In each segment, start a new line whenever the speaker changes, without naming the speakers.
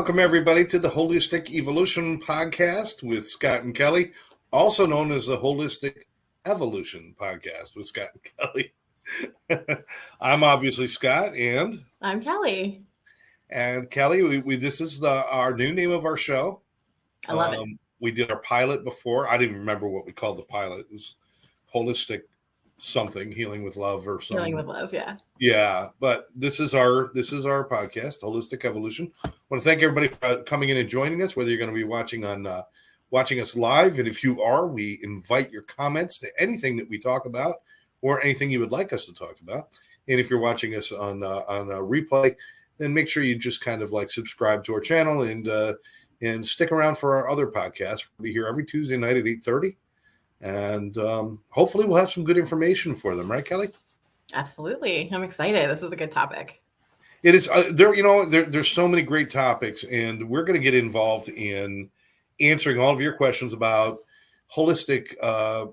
welcome everybody to the Holistic Evolution Podcast with Scott and Kelli, also known as the Holistic Evolution Podcast with Scott and Kelli. I'm obviously Scott, and
I'm Kelli.
And Kelli, this is our new name of our show.
I love it.
We did our pilot before. I didn't remember what we called the pilot. It was Holistic something, Healing with Love or something.
Healing with Love, yeah.
Yeah, but this is our podcast, Holistic Evolution. I want to thank everybody for coming in and joining us, whether you're going to be watching us live, and if you are, we invite your comments to anything that we talk about or anything you would like us to talk about. And if you're watching us on a replay, then make sure you just kind of like subscribe to our channel and stick around for our other podcasts. We'll be here every Tuesday night at 8:30. And hopefully we'll have some good information for them, right, Kelli?
Absolutely. I'm excited. This is a good topic.
It is. There's so many great topics, and we're going to get involved in answering all of your questions about holistic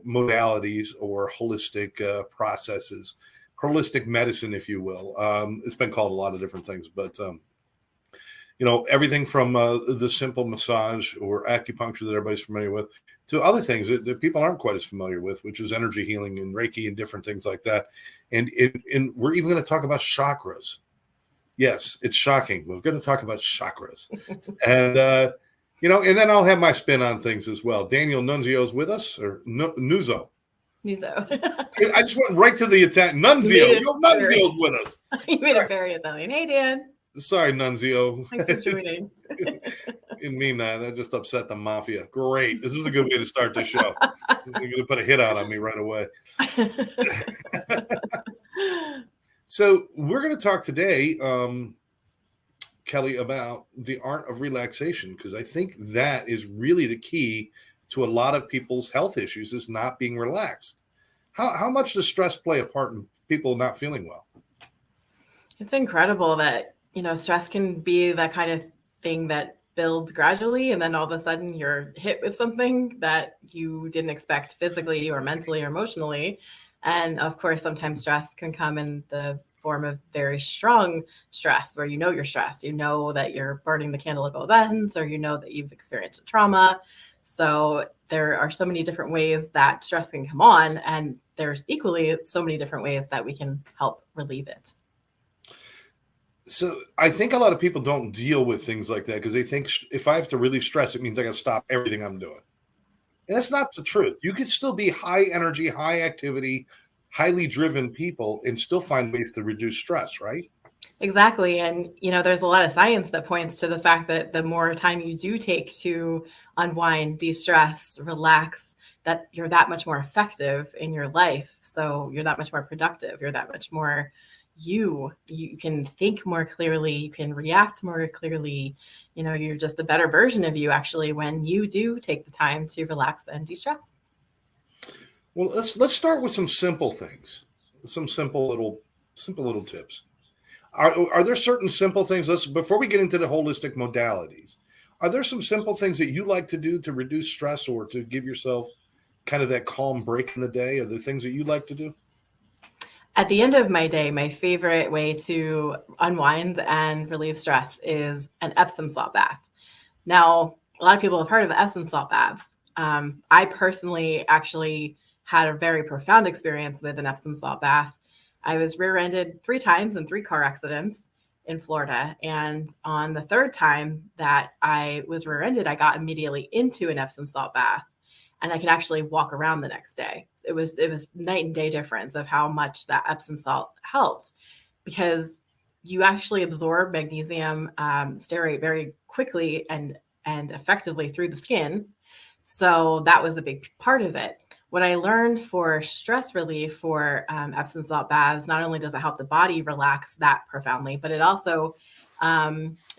modalities or holistic processes, holistic medicine, if you will. It's been called a lot of different things, but everything from the simple massage or acupuncture that everybody's familiar with to other things that people aren't quite as familiar with, which is energy healing and Reiki and different things like that. And we're even going to talk about chakras. Yes, it's shocking. We're going to talk about chakras. And, and then I'll have my spin on things as well. Daniel Nunzio's with us, or Nuzzo.
Nuzzo.
I just went right to the Italian. Nunzio. Nunzio's with us.
You made it very Italian. Hey, Dan.
Sorry, Nunzio.
Thanks for joining.
Didn't mean that. I just upset the mafia. Great. This is a good way to start the show. You're going to put a hit out on me right away. So we're going to talk today, Kelli, about the art of relaxation, because I think that is really the key to a lot of people's health issues is not being relaxed. How much does stress play a part in people not feeling well?
It's incredible that stress can be that kind of thing that builds gradually, and then all of a sudden you're hit with something that you didn't expect physically or mentally or emotionally. And of course, sometimes stress can come in the form of very strong stress where you're stressed, that you're burning the candle at both ends, or that you've experienced a trauma. So there are so many different ways that stress can come on, and there's equally so many different ways that we can help relieve it.
So I think a lot of people don't deal with things like that because they think if I have to really stress, it means I got to stop everything I'm doing. And that's not the truth. You could still be high energy, high activity, highly driven people and still find ways to reduce stress, right?
Exactly. And, there's a lot of science that points to the fact that the more time you do take to unwind, de-stress, relax, that you're that much more effective in your life. So you're that much more productive. You're that much more you can think more clearly, you can react more clearly, you're just a better version of you actually when you do take the time to relax and de-stress.
Well, let's start with some simple things, some simple little tips. Are there certain simple things, before we get into the holistic modalities, are there some simple things that you like to do to reduce stress or to give yourself kind of that calm break in the day? Are there things that you like to do?
At the end of my day, my favorite way to unwind and relieve stress is an Epsom salt bath. Now, a lot of people have heard of Epsom salt baths. I personally actually had a very profound experience with an Epsom salt bath. I was rear-ended 3 times in 3 car accidents in Florida. And on the 3rd time that I was rear-ended, I got immediately into an Epsom salt bath. And I could actually walk around the next day. It was night and day difference of how much that Epsom salt helped, because you actually absorb magnesium stearate very quickly and effectively through the skin. So that was a big part of it. What I learned for stress relief for Epsom salt baths, not only does it help the body relax that profoundly, but it also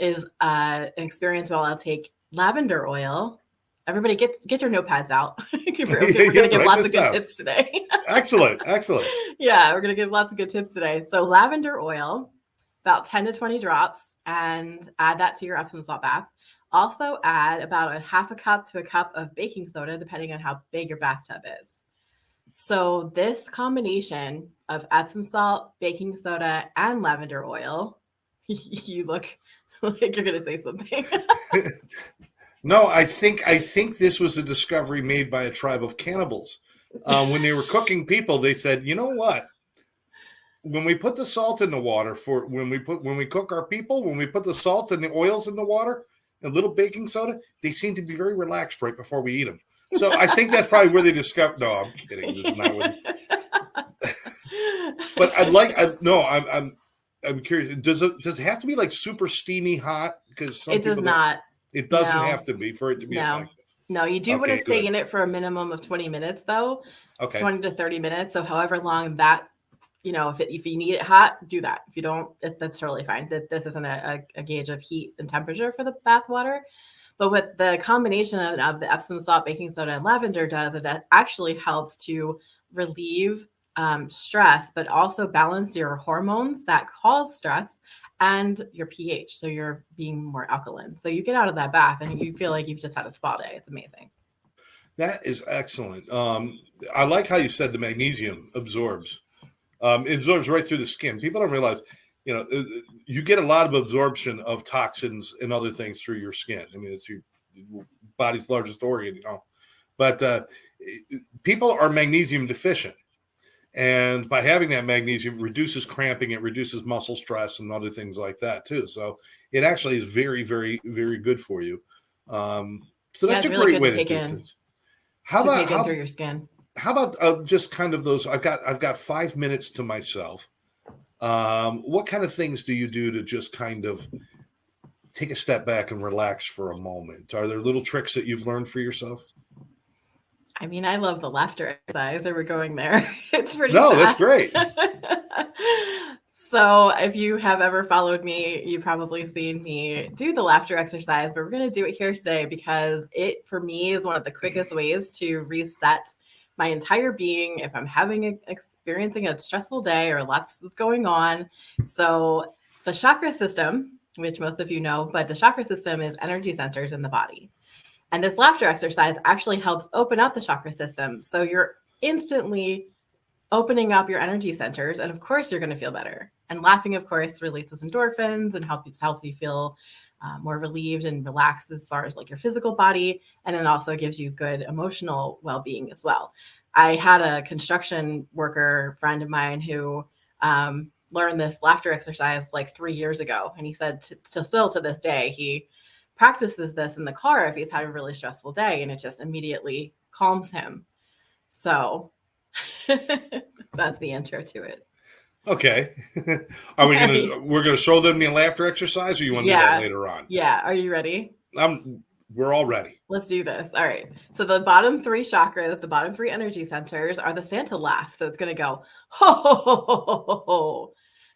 is an experience where I'll take lavender oil. Everybody get your notepads out. We're going to give lots of good tips today.
Excellent.
Yeah, we're going to give lots of good tips today. So lavender oil, about 10 to 20 drops, and add that to your Epsom salt bath. Also add about a half a cup to a cup of baking soda, depending on how big your bathtub is. So this combination of Epsom salt, baking soda, and lavender oil, you look Like you're gonna say something.
No, I think this was a discovery made by a tribe of cannibals. When they were cooking people, they said, you know what? When we put the salt in the water when we cook our people, when we put the salt and the oils in the water, and a little baking soda, they seem to be very relaxed right before we eat them. So I think that's probably where they discovered. No, I'm kidding. This is not what. But I'm curious. Does it have to be like super steamy hot? Because
it does not.
It doesn't have to be for it to be effective.
No, you do want to stay in it for a minimum of 20 minutes, though.
Okay.
20 to 30 minutes. So however long that, if you need it hot, do that. If you don't, that's totally fine. This isn't a gauge of heat and temperature for the bath water. But what the combination of the Epsom salt, baking soda, and lavender does, it actually helps to relieve stress, but also balance your hormones that cause stress and your pH. So you're being more alkaline. So you get out of that bath and you feel like you've just had a spa day. It's amazing.
That is excellent. I like how you said the magnesium absorbs. It absorbs right through the skin. People don't realize, you get a lot of absorption of toxins and other things through your skin. I mean, it's your body's largest organ, But people are magnesium deficient. And by having that magnesium, reduces cramping, it reduces muscle stress and other things like that too. So it actually is very, very, very good for you. So that's a really great way to do things.
How about through your skin?
How about just kind of those? I've got 5 minutes to myself. What kind of things do you do to just kind of take a step back and relax for a moment? Are there little tricks that you've learned for yourself?
I mean, I love the laughter exercise. Are we going there? It's pretty.
No, that's great.
So if you have ever followed me, you've probably seen me do the laughter exercise, but we're going to do it here today because it, for me, is one of the quickest ways to reset my entire being if I'm experiencing a stressful day or lots is going on. So the chakra system, which most of you know, but the chakra system is energy centers in the body. And this laughter exercise actually helps open up the chakra system. So you're instantly opening up your energy centers. And of course, you're going to feel better. And laughing, of course, releases endorphins and helps you feel more relieved and relaxed as far as like your physical body. And it also gives you good emotional well-being as well. I had a construction worker friend of mine who learned this laughter exercise like 3 years ago. And he said still to this day, he practices this in the car if he's had a really stressful day, and it just immediately calms him. So that's the intro to it.
Okay. We're gonna show them the laughter exercise, or you want to do that later on?
Yeah. Are you ready?
We're all ready.
Let's do this. All right. So the bottom 3 chakras, the bottom 3 energy centers are the Santa laugh. So it's gonna go ho ho ho ho ho ho.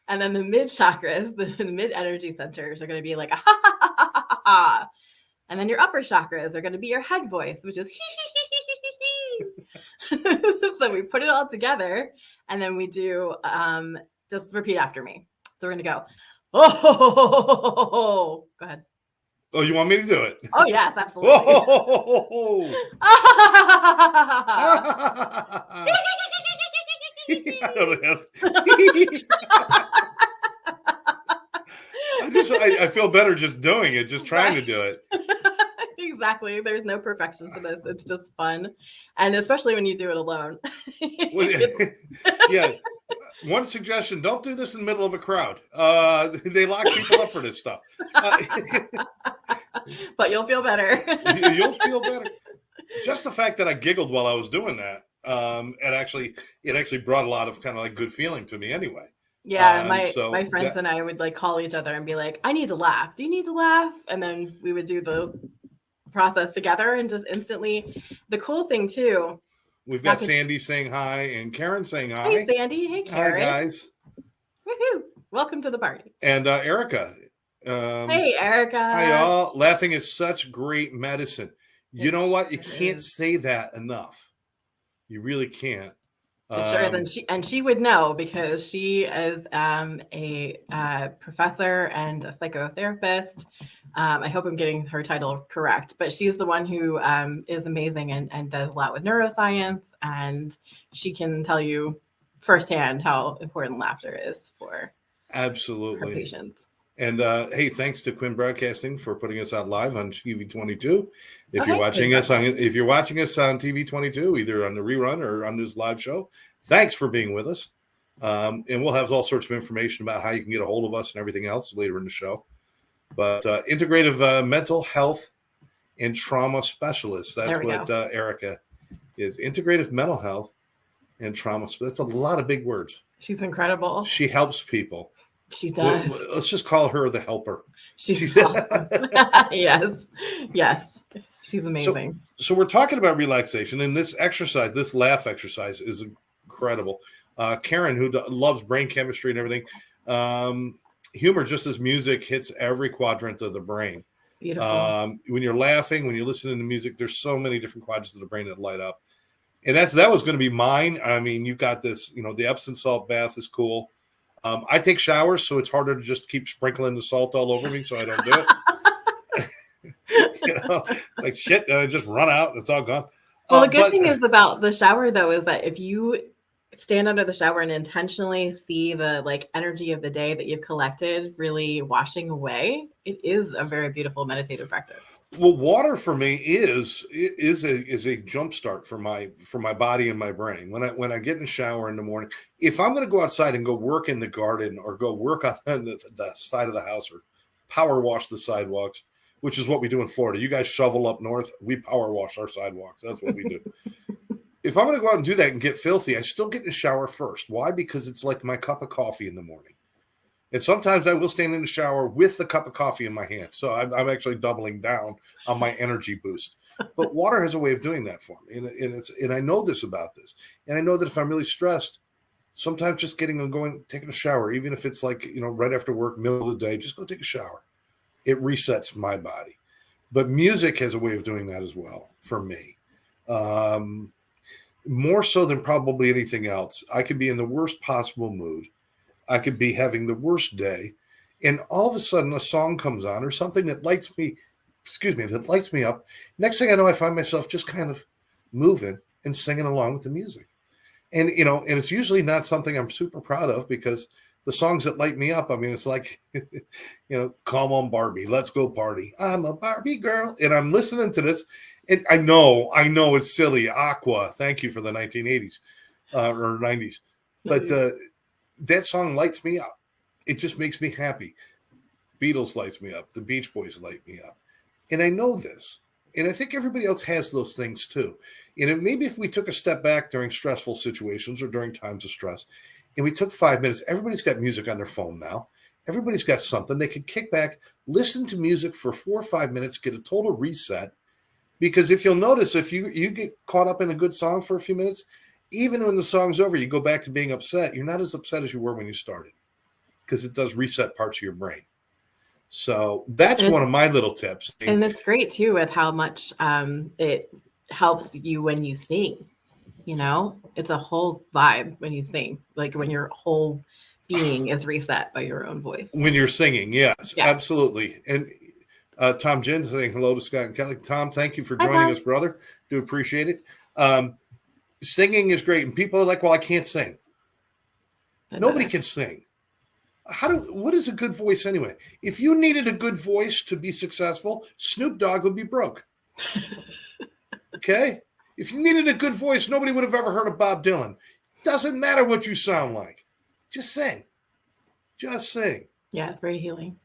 And then the mid chakras, the mid energy centers are going to be like, ah, ha, ha, ha, ha, ha, ha. And then your upper chakras are going to be your head voice, which is so we put it all together and then we do, just repeat after me. So we're going to go, oh, go ahead.
Oh, you want me to do it?
Oh, yes, absolutely.
I don't have. I feel better just doing it, just trying to do it.
Exactly. There's no perfection to this. It's just fun. And especially when you do it alone.
Yeah. One suggestion, don't do this in the middle of a crowd. They lock people up for this stuff.
But you'll feel better.
You'll feel better. Just the fact that I giggled while I was doing that, it actually brought a lot of kind of like good feeling to me anyway.
Yeah, my friends and I would like call each other and be like, I need to laugh. Do you need to laugh? And then we would do the process together and just instantly. The cool thing too.
We've got Sandy saying hi and Karen saying hi.
Hey, Sandy. Hey, Karen.
Hi, guys.
Woohoo. Welcome to the party.
And Erica.
Hey, Erica.
Hi, y'all. Laughing is such great medicine. You know what? You can't say that enough. You really can't.
Sure, she would know because she is a professor and a psychotherapist. I hope I'm getting her title correct, but she's the one who is amazing and does a lot with neuroscience, and she can tell you firsthand how important laughter is for
absolutely
her patients.
And hey, thanks to Quinn Broadcasting for putting us out live on TV 22. If you're
Okay.
watching us on TV 22, either on the rerun or on this live show, thanks for being with us. And we'll have all sorts of information about how you can get a hold of us and everything else later in the show. But integrative mental health and trauma specialist. That's what Erica is. Integrative mental health and trauma. That's a lot of big words.
She's incredible.
She helps people.
She does.
Let's just call her the helper.
She's awesome. Yes. She's amazing.
So we're talking about relaxation, and this exercise, this laugh exercise, is incredible. Karen, who loves brain chemistry and everything, humor, just as music, hits every quadrant of the brain.
Beautiful.
When you're laughing, when you're listening to music, there's so many different quadrants of the brain that light up. And that was going to be mine. I mean, you've got this, the Epsom salt bath is cool. I take showers, so it's harder to just keep sprinkling the salt all over me, so I don't do it. It's like shit, and I just run out, and it's all gone.
Well, the good thing is about the shower, though, is that if you stand under the shower and intentionally see the energy of the day that you've collected really washing away, it is a very beautiful meditative practice.
Well, water for me is a jump start for my body and my brain. When I get in the shower in the morning, if I'm going to go outside and go work in the garden or go work on the side of the house or power wash the sidewalks, which is what we do in Florida. You guys shovel up north, we power wash our sidewalks. That's what we do. If I'm going to go out and do that and get filthy, I still get in the shower first. Why? Because it's like my cup of coffee in the morning. And sometimes I will stand in the shower with the cup of coffee in my hand. So I'm actually doubling down on my energy boost. But water has a way of doing that for me. And I know this about this. And I know that if I'm really stressed, sometimes just taking a shower, even if it's right after work, middle of the day, just go take a shower. It resets my body. But music has a way of doing that as well for me. More so than probably anything else. I could be in the worst possible mood. I could be having the worst day, and all of a sudden a song comes on or something that lights me up. Next thing I know, I find myself just kind of moving and singing along with the music. And, and it's usually not something I'm super proud of, because the songs that light me up, I mean, it's like, come on, Barbie, let's go party. I'm a Barbie girl. And I'm listening to this. And I know it's silly. Aqua, thank you for the 1980s or 90s. But that song lights me up. It just makes me happy. Beatles lights me up. The Beach Boys light me up. And I know this. And I think everybody else has those things too. And maybe if we took a step back during stressful situations or during times of stress, and we took 5 minutes, everybody's got music on their phone now. Everybody's got something. They could kick back, listen to music for 4 or 5 minutes, get a total reset. Because if you'll notice, if you get caught up in a good song for a few minutes, even when the song's over, you go back to being upset. You're not as upset as you were when you started, because it does reset parts of your brain. So that's one of my little tips.
And it's great too with how much it helps you when you sing. It's a whole vibe when you sing, like when your whole being is reset by your own voice. When
you're singing, yes, yeah. Absolutely. And Tom Jen saying hello to Scott and Kelli. Tom, thank you for joining us, brother. Do appreciate it. Singing is great, and people are like, "Well, I can't sing." Nobody can sing. What is a good voice anyway? If you needed a good voice to be successful, Snoop Dogg would be broke. Okay? If you needed a good voice, nobody would have ever heard of Bob Dylan. Doesn't matter what you sound like. Just sing. Just sing.
Yeah, it's very healing.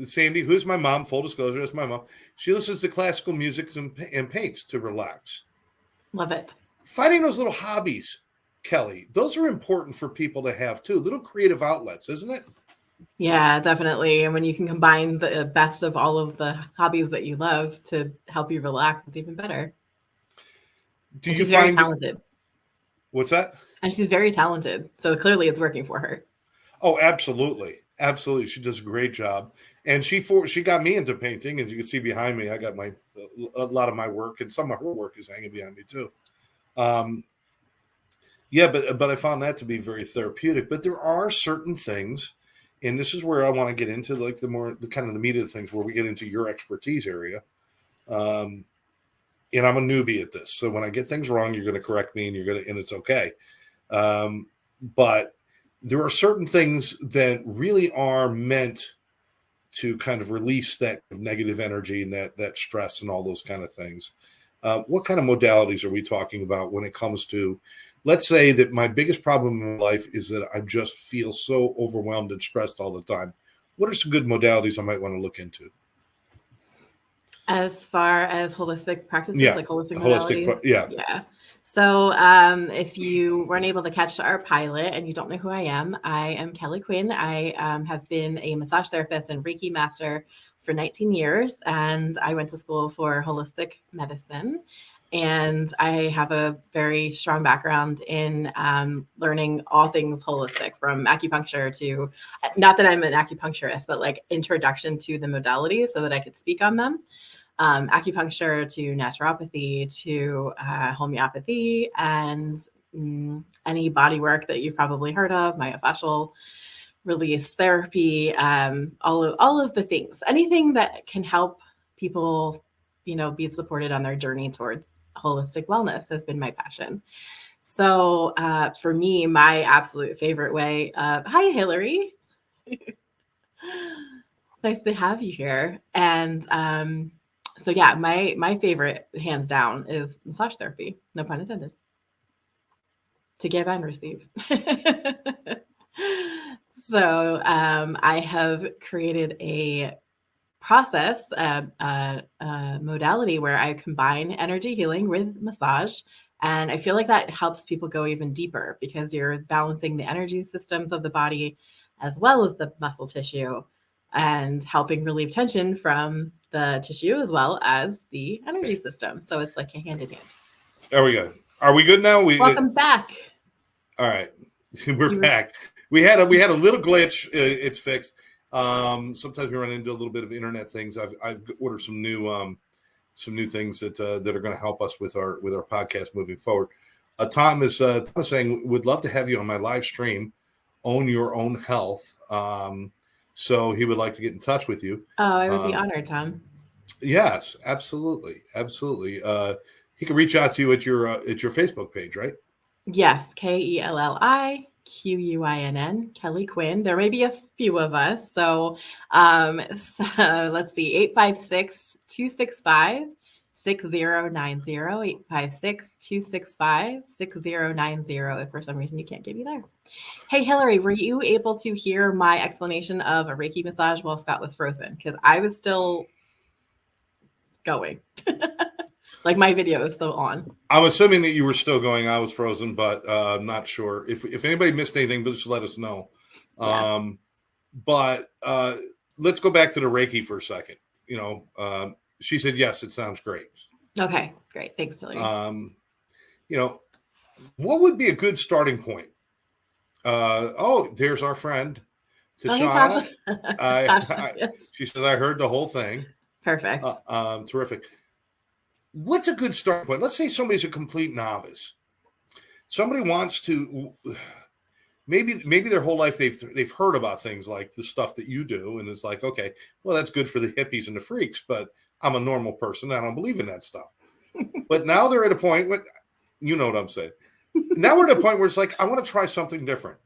Sandy, who's my mom, full disclosure, that's my mom. She listens to classical music and paints to relax.
Love it.
Finding those little hobbies, Kelli, those are important for people to have too. Little creative outlets, isn't it?
Yeah, definitely. And when you can combine the best of all of the hobbies that you love to help you relax, it's even better. She's very talented.
What's that?
And she's very talented. So clearly it's working for her.
Oh, absolutely. Absolutely. She does a great job. And she got me into painting. As you can see behind me, I got a lot of my work, and some of her work is hanging behind me too. Yeah, but I found that to be very therapeutic. But there are certain things, and this is where I want to get into the kind of the meat of the things, where we get into your expertise area. And I'm a newbie at this, so when I get things wrong, you're going to correct me, and it's okay. But there are certain things that really are meant to kind of release that negative energy and that stress and all those kind of things. What kind of modalities are we talking about when it comes to, let's say that my biggest problem in my life is that I just feel so overwhelmed and stressed all the time. What are some good modalities I might want to look into?
As far as holistic practices,
Yeah,
like holistic
holistic.
modalities?
Yeah.
Yeah. So if you weren't able to catch our pilot and you don't know who I am Kelli Quinn. I have been a massage therapist and Reiki master for 19 years, and I went to school for holistic medicine. And I have a very strong background in learning all things holistic, from acupuncture to, not that I'm an acupuncturist, but like introduction to the modalities so that I could speak on them. Acupuncture to naturopathy to homeopathy and any body work that you've probably heard of, myofascial release therapy, all of the things, anything that can help people, be supported on their journey towards holistic wellness has been my passion. So for me, my absolute favorite way hi, Hillary. Nice to have you here. And so yeah, my favorite, hands down, is massage therapy. No pun intended. To give and receive. So I have created a process, a modality where I combine energy healing with massage. And I feel like that helps people go even deeper because you're balancing the energy systems of the body as well as the muscle tissue and helping relieve tension from the tissue as well as the energy system. So it's like a hand in hand.
There we go. Are we good now?
Welcome back.
All right. We're back. We had a little glitch. It's fixed. Sometimes we run into a little bit of internet things. I've ordered some new things that are going to help us with our podcast moving forward. Tom is saying, would love to have you on my live stream, Own Your Own Health. So he would like to get in touch with you.
Oh, I would be honored, Tom.
Yes, absolutely. He can reach out to you at your Facebook page, right?
Yes, KELLIQUINN, Kelli Quinn. There may be a few of us. So let's see, 856-265-6090, 856-265-6090, if for some reason you can't get me there. Hey, Hillary, were you able to hear my explanation of a Reiki massage while Scott was frozen? Because I was still going. Like my video is still on.
I'm assuming that you were still going. I was frozen, but I'm not sure. If anybody missed anything, just let us know. Yeah. But let's go back to the Reiki for a second. She said, yes, it sounds great.
Okay, great. Thanks, Tilly.
What would be a good starting point? There's our friend, Tashana.
Tasha.
She says, I heard the whole thing.
Perfect.
Terrific. What's a good start point? Let's say somebody's a complete novice. Somebody wants to, maybe their whole life they've heard about things like the stuff that you do, and it's like, okay, well, that's good for the hippies and the freaks, but I'm a normal person. I don't believe in that stuff. But now they're at a point where, you know what I'm saying. Now we're at a point where it's like, I want to try something different.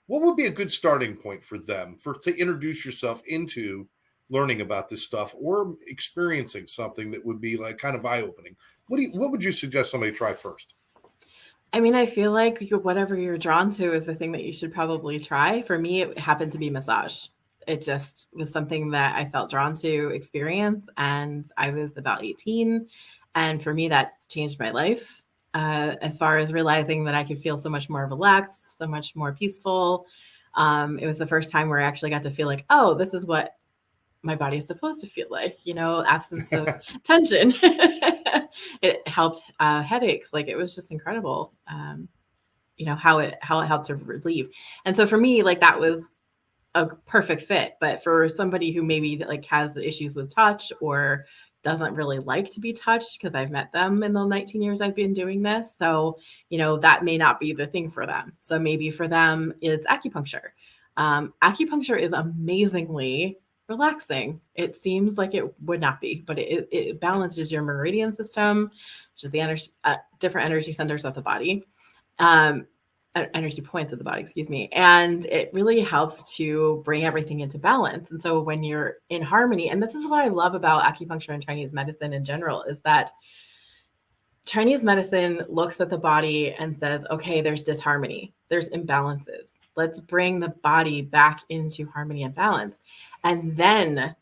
What would be a good starting point for them to introduce yourself into learning about this stuff or experiencing something that would be like kind of eye-opening? What would you suggest somebody try first?
I mean, I feel like whatever you're drawn to is the thing that you should probably try. For me, it happened to be massage. It just was something that I felt drawn to experience, and I was about 18. And for me, that changed my life as far as realizing that I could feel so much more relaxed, so much more peaceful. It was the first time where I actually got to feel like, oh, this is what my body is supposed to feel like, absence of tension. It helped headaches. Like, it was just incredible, how it helped to relieve. And so for me, like, that was a perfect fit. But for somebody who maybe like has issues with touch or doesn't really like to be touched, because I've met them in the 19 years I've been doing this. So, that may not be the thing for them. So maybe for them it's acupuncture. Acupuncture is amazingly relaxing. It seems like it would not be, but it balances your meridian system, which is the different energy centers of the body. energy points of the body, excuse me. And it really helps to bring everything into balance. And so when you're in harmony, and this is what I love about acupuncture and Chinese medicine in general, is that Chinese medicine looks at the body and says, okay, there's disharmony, there's imbalances. Let's bring the body back into harmony and balance. And then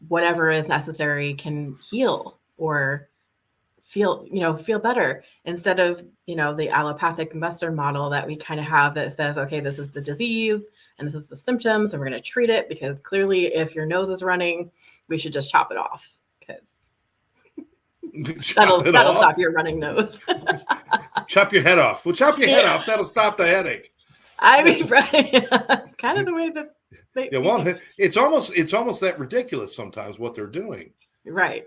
whatever is necessary can heal or feel better, instead of, the allopathic Western model that we kind of have that says, okay, this is the disease and this is the symptoms and we're going to treat it, because clearly if your nose is running, we should just chop it off, because that'll stop your running nose.
Chop your head off. Well, chop your head off. That'll stop the headache.
I mean, right. It's kind of the way that
it's almost that ridiculous sometimes what they're doing.
Right.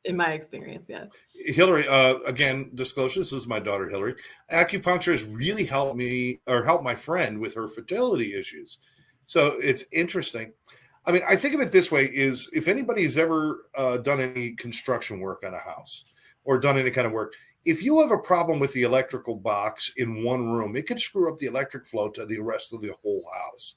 In my experience, yes.
Hillary, again, disclosure, this is my daughter, Hillary. Acupuncture has really helped me, or helped my friend with her fertility issues. So it's interesting. I mean, I think of it this way, is if anybody's ever done any construction work on a house or done any kind of work, if you have a problem with the electrical box in one room, it could screw up the electric flow to the rest of the whole house.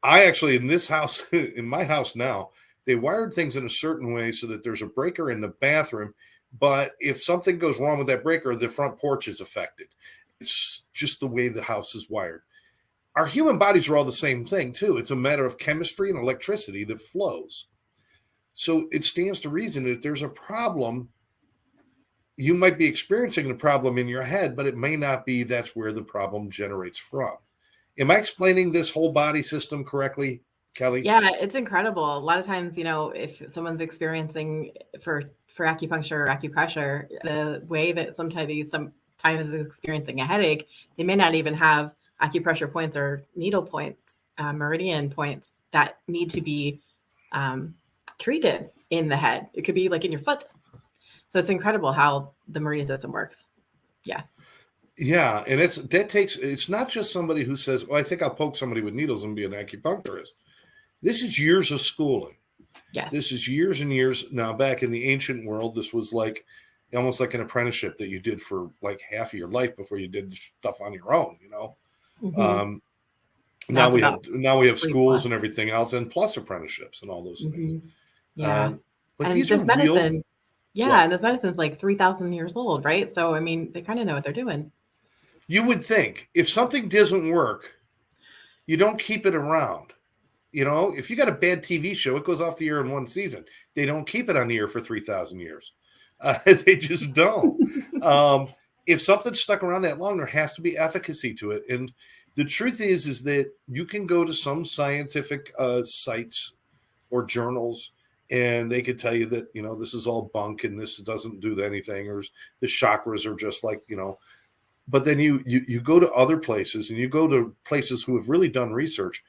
I actually, in this house, in my house now, they wired things in a certain way so that there's a breaker in the bathroom, but if something goes wrong with that breaker, the front porch is affected. It's just the way the house is wired. Our human bodies are all the same thing too. It's a matter of chemistry and electricity that flows. So it stands to reason that if there's a problem, you might be experiencing the problem in your head, but it may not be that's where the problem generates from. Am I explaining this whole body system correctly, Kelly?
Yeah, it's incredible. A lot of times, if someone's experiencing for acupuncture or acupressure, the way that sometimes is experiencing a headache, they may not even have acupressure points or needle points, meridian points that need to be treated in the head. It could be like in your foot. So it's incredible how the meridian system works. Yeah.
Yeah, and it's not just somebody who says, "Oh, I think I'll poke somebody with needles and be an acupuncturist." This is years of schooling.
Yes.
This is years and years. Now, back in the ancient world, this was like almost like an apprenticeship that you did for like half of your life before you did stuff on your own.
Mm-hmm.
Now we have schools and everything else, and plus apprenticeships and all those things.
Mm-hmm. Yeah,
but
and
these are
medicine.
real.
Yeah, and this medicine's like 3,000 years old, right? So I mean, they kind of know what they're doing.
You would think if something doesn't work, you don't keep it around. If you got a bad TV show, it goes off the air in one season. They don't keep it on the air for 3,000 years. They just don't. If something's stuck around that long, there has to be efficacy to it. And the truth is that you can go to some scientific sites or journals, and they could tell you that, this is all bunk and this doesn't do anything, or the chakras are just like, but then you go to other places, and you go to places who have really done research,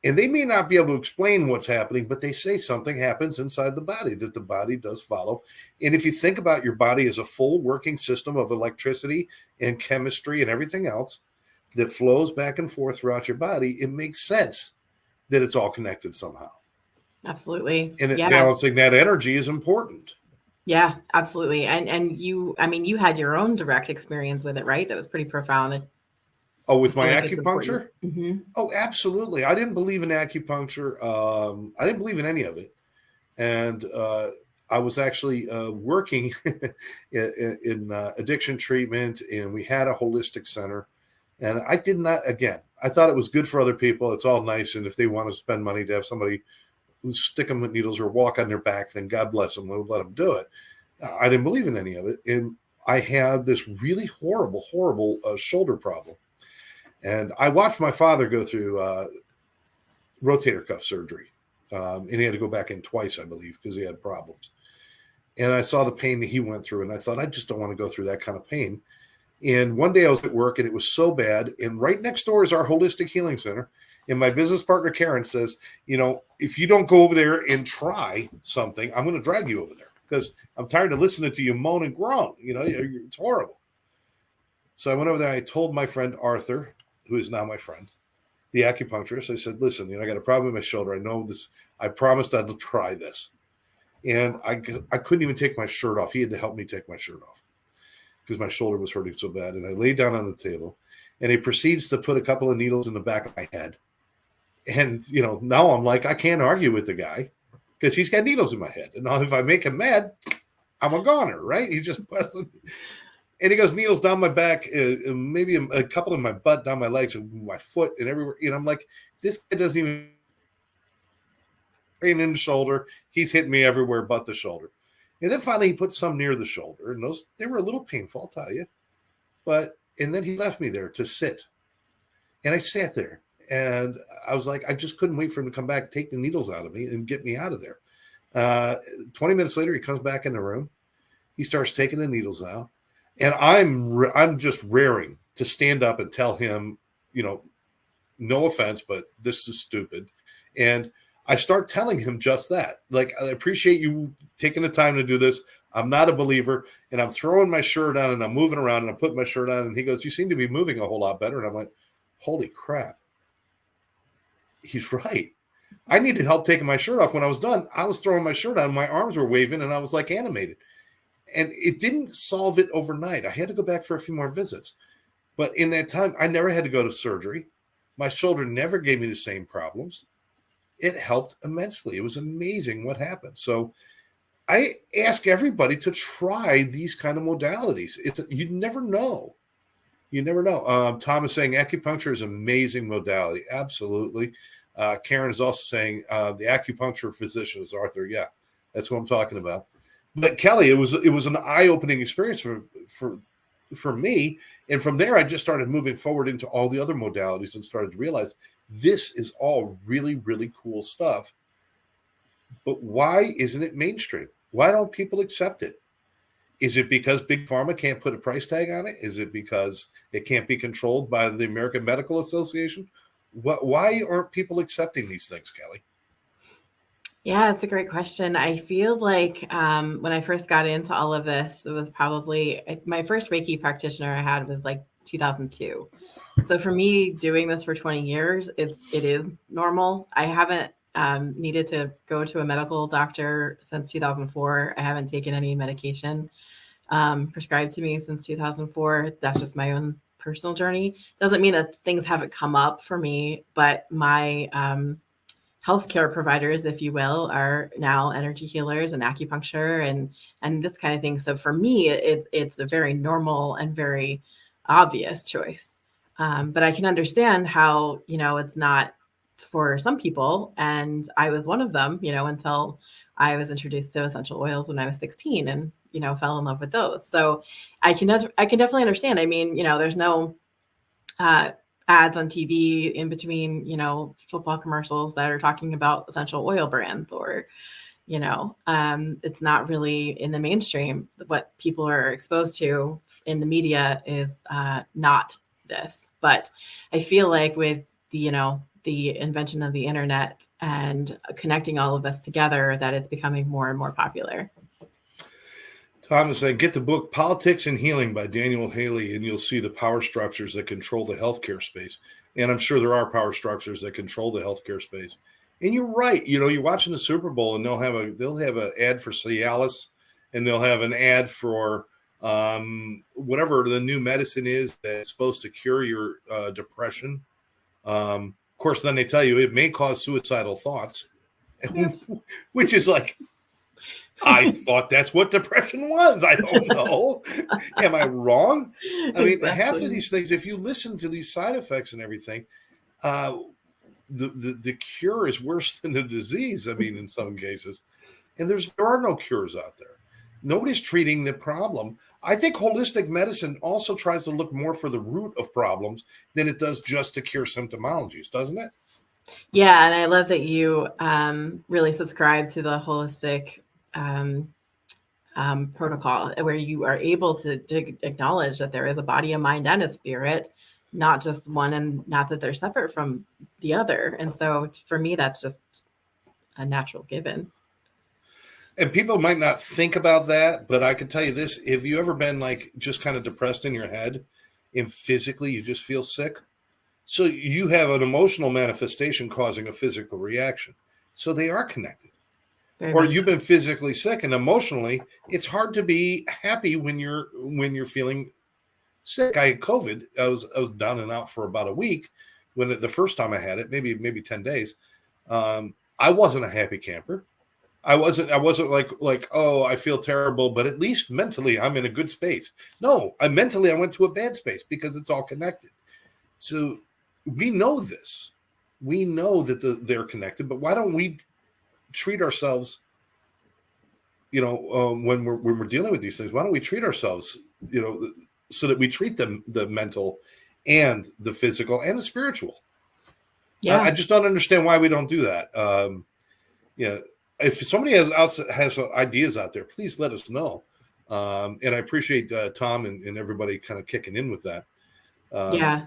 and they may not be able to explain what's happening, but they say something happens inside the body that the body does follow. And if you think about your body as a full working system of electricity and chemistry and everything else that flows back and forth throughout your body, it makes sense that it's all connected somehow.
Absolutely.
And balancing that energy is important.
Yeah, absolutely. And you had your own direct experience with it, right? That was pretty profound.
Oh, with my acupuncture?
Mm-hmm.
Oh, absolutely. I didn't believe in acupuncture. I didn't believe in any of it. And I was actually working in addiction treatment, and we had a holistic center. And I did not, again, I thought it was good for other people. It's all nice. And if they want to spend money to have somebody who stick them with needles or walk on their back, then God bless them. We'll let them do it. I didn't believe in any of it. And I had this really horrible shoulder problem. And I watched my father go through rotator cuff surgery. And he had to go back in twice, I believe, because he had problems. And I saw the pain that he went through. And I thought, I just don't want to go through that kind of pain. And one day I was at work, and it was so bad. And right next door is our holistic healing center. And my business partner, Karen, says, if you don't go over there and try something, I'm going to drag you over there, because I'm tired of listening to you moan and groan. It's horrible. So I went over there. I told my friend Arthur, who is now my friend, the acupuncturist. I said, listen, I got a problem with my shoulder. I know this. I promised I'd try this. And I couldn't even take my shirt off. He had to help me take my shirt off. because my shoulder was hurting so bad. And I laid down on the table, and he proceeds to put a couple of needles in the back of my head. And, now I'm like, I can't argue with the guy because he's got needles in my head. And now if I make him mad, I'm a goner, right? He just busted. And he goes, needles down my back, maybe a couple in my butt, down my legs, and my foot, and everywhere. I'm like, this guy doesn't even pain in the shoulder. He's hitting me everywhere but the shoulder. And then finally he put some near the shoulder, and they were a little painful, I'll tell you. And then he left me there to sit. And I sat there, and I was like, I just couldn't wait for him to come back, take the needles out of me, and get me out of there. 20 minutes later, he comes back in the room. He starts taking the needles out. And I'm just raring to stand up and tell him, no offense, but this is stupid. And I start telling him just that. Like, I appreciate you taking the time to do this. I'm not a believer. And I'm throwing my shirt on, and I'm moving around, and I'm putting my shirt on. And he goes, you seem to be moving a whole lot better. And I'm like, holy crap. He's right. I needed help taking my shirt off. When I was done, I was throwing my shirt on. My arms were waving, and I was like animated. And it didn't solve it overnight. I had to go back for a few more visits. But in that time, I never had to go to surgery. My shoulder never gave me the same problems. It helped immensely. It was amazing what happened. So I ask everybody to try these kind of modalities. You never know. You never know. Tom is saying acupuncture is an amazing modality. Absolutely. Karen is also saying the acupuncture physician is Arthur. Yeah, that's what I'm talking about. But Kelli, it was an eye-opening experience for me. And from there, I just started moving forward into all the other modalities and started to realize this is all really, really cool stuff. But why isn't it mainstream? Why don't people accept it? Is it because Big Pharma can't put a price tag on it? Is it because it can't be controlled by the American Medical Association? Why aren't people accepting these things, Kelli?
Yeah, it's a great question. I feel like when I first got into all of this, it was probably my first Reiki practitioner I had was like 2002. So for me, doing this for 20 years, it is normal. I haven't needed to go to a medical doctor since 2004. I haven't taken any medication prescribed to me since 2004. That's just my own personal journey. Doesn't mean that things haven't come up for me, but my healthcare providers, if you will, are now energy healers and acupuncture and this kind of thing. So for me, it's a very normal and very obvious choice. But I can understand how, it's not for some people. And I was one of them, until I was introduced to essential oils when I was 16 and, fell in love with those. So I can definitely understand. I mean, there's no ads on TV in between, football commercials that are talking about essential oil brands or, it's not really in the mainstream. What people are exposed to in the media is not this. But I feel like with the invention of the internet and connecting all of us together, that it's becoming more and more popular.
Tom is saying, get the book Politics and Healing by Daniel Haley, and you'll see the power structures that control the healthcare space. And I'm sure there are power structures that control the healthcare space. And you're right. You're watching the Super Bowl, and they'll have an ad for Cialis, and they'll have an ad for whatever the new medicine is that's supposed to cure your depression. Of course, then they tell you it may cause suicidal thoughts, yes. Which is like, I thought that's what depression was. I don't know. Am I wrong? I mean, exactly. Half of these things, if you listen to these side effects and everything, the cure is worse than the disease. I mean, in some cases, and there are no cures out there. Nobody's treating the problem. I think holistic medicine also tries to look more for the root of problems than it does just to cure symptomologies, doesn't it?
Yeah, and I love that you really subscribe to the holistic protocol where you are able to acknowledge that there is a body, a mind, and a spirit, not just one, and not that they're separate from the other. And so for me, that's just a natural given.
And people might not think about that, but I can tell you this, if you ever been like just kind of depressed in your head and physically you just feel sick, so you have an emotional manifestation causing a physical reaction. So they are connected.
Very
or
much
you've
so.
been physically sick, and emotionally, it's hard to be happy when you're feeling sick. I had COVID. I was down and out for about a week when the first time I had it, maybe 10 days. I wasn't a happy camper. I wasn't like, oh, I feel terrible, but at least mentally I'm in a good space. No, I went to a bad space because it's all connected. So we know this. We know that they're connected, but why don't we treat ourselves, when we're dealing with these things? Why don't we treat ourselves, so that we treat the mental and the physical and the spiritual?
Yeah.
I just don't understand why we don't do that. If somebody has ideas out there, please let us know. And I appreciate Tom and everybody kind of kicking in with that.
Yeah.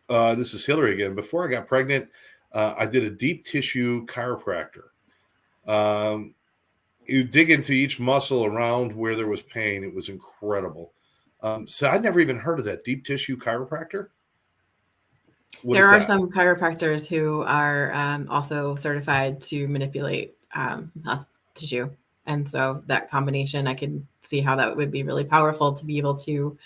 This is Hillary again. Before I got pregnant, I did a deep tissue chiropractor. You dig into each muscle around where there was pain. It was incredible. So I'd never even heard of that deep tissue chiropractor.
There are some chiropractors who are also certified to manipulate tissue. And so that combination, I can see how that would be really powerful to be able to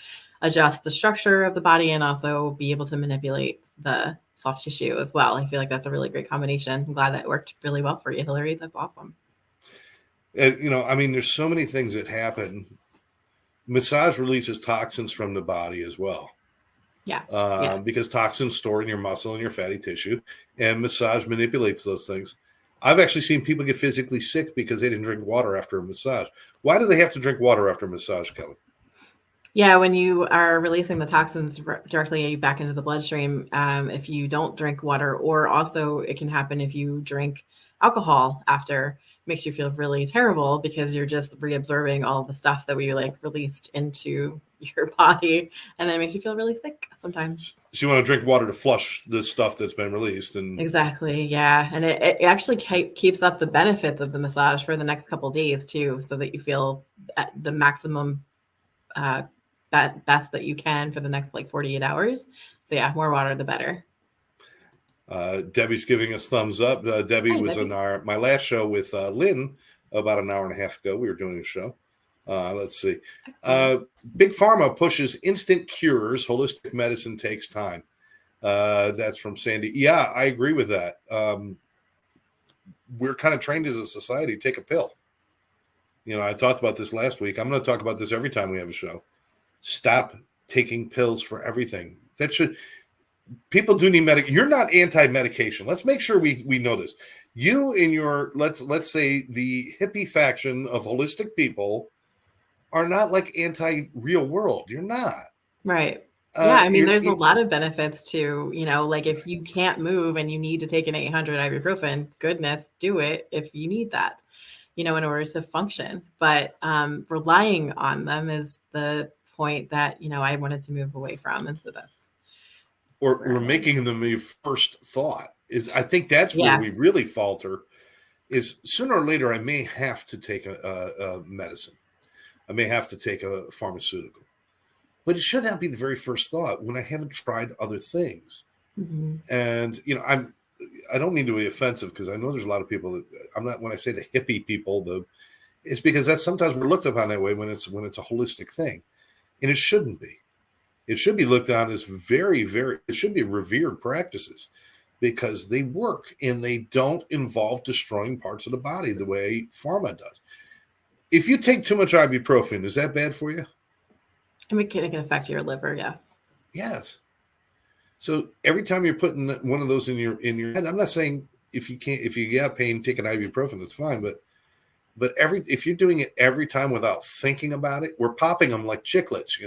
adjust the structure of the body and also be able to manipulate the soft tissue as well. I feel like that's a really great combination. I'm glad that worked really well for you, Hillary. That's awesome.
And, there's so many things that happen. Massage releases toxins from the body as well.
Yeah.
Because toxins store in your muscle and your fatty tissue, and massage manipulates those things. I've actually seen people get physically sick because they didn't drink water after a massage. Why do they have to drink water after a massage, Kelly?
Yeah, when you are releasing the toxins directly back into the bloodstream, if you don't drink water, or also it can happen if you drink alcohol after, makes you feel really terrible because you're just reabsorbing all the stuff that we released into your body, and then it makes you feel really sick sometimes.
So you want to drink water to flush the stuff that's been released. And
exactly, yeah, and it actually keeps up the benefits of the massage for the next couple of days too, so that you feel at the maximum best that you can for the next 48 hours. So yeah, more water the better.
Debbie's giving us thumbs up. Debbie was on my last show with Lynn about an hour and a half ago. We were doing a show. Let's see. Big Pharma pushes instant cures. Holistic medicine takes time. That's from Sandy. Yeah, I agree with that. We're kind of trained as a society to take a pill. I talked about this last week. I'm going to talk about this every time we have a show. Stop taking pills for everything. People do need You're not anti-medication. Let's make sure we know this. You and your, let's say the hippie faction of holistic people are not anti-real world. You're not.
Right. Yeah, I mean, there's a lot of benefits to, if you can't move and you need to take an 800 ibuprofen, goodness, do it if you need that, in order to function. But relying on them is the point that, I wanted to move away from. And so that's.
Or making them the first thought I think that's where we really falter, is sooner or later I may have to take a medicine. I may have to take a pharmaceutical. But it should not be the very first thought when I haven't tried other things.
Mm-hmm.
And, I don't mean to be offensive, because I know there's a lot of people that I'm not, when I say the hippie people, it's because that's sometimes we're looked upon that way when it's a holistic thing. And it shouldn't be. It should be looked on as very, very, it should be revered practices, because they work and they don't involve destroying parts of the body the way pharma does. If you take too much ibuprofen, is that bad for you?
It can affect your liver, yes. Yes.
So every time you're putting one of those in your head, I'm not saying if you got pain, take an ibuprofen, that's fine. But if you're doing it every time without thinking about it, we're popping them like chiclets,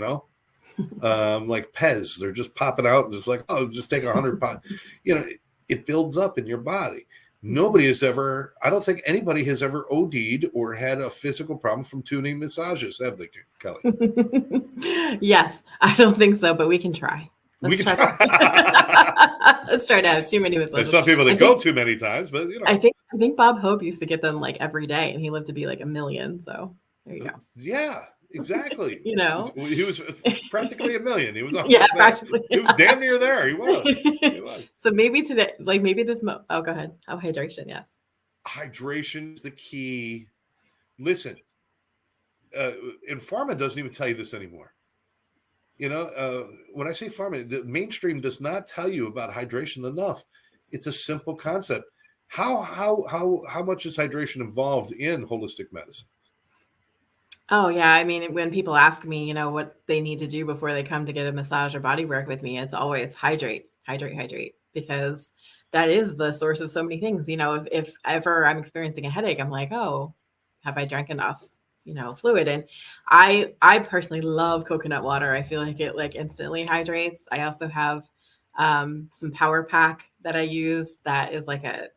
like Pez. They're just popping out and just just take 100 pop. It builds up in your body. I don't think anybody has ever OD'd or had a physical problem from tuning massages, have they, Kelly?
Yes, I don't think so, but we can try. Let's try to have too many massages.
There's some people that go too many times, but
I think Bob Hope used to get them every day, and he lived to be 1 million. So there you go.
Yeah, exactly.
He
was practically 1 million. He was
practically.
He was damn near there. He was.
So maybe today, maybe this. Go ahead. Oh, hydration. Yes.
hydration is the key. Listen, and pharma doesn't even tell you this anymore. When I say pharma, the mainstream does not tell you about hydration enough. It's a simple concept. How much is hydration involved in holistic medicine?
Oh yeah, I mean, when people ask me, what they need to do before they come to get a massage or body work with me, it's always hydrate, hydrate, hydrate, because that is the source of so many things. If ever I'm experiencing a headache, I'm like, oh, have I drank enough, fluid? And I personally love coconut water. I feel like it like instantly hydrates. I also have some Power Pack that I use that is like a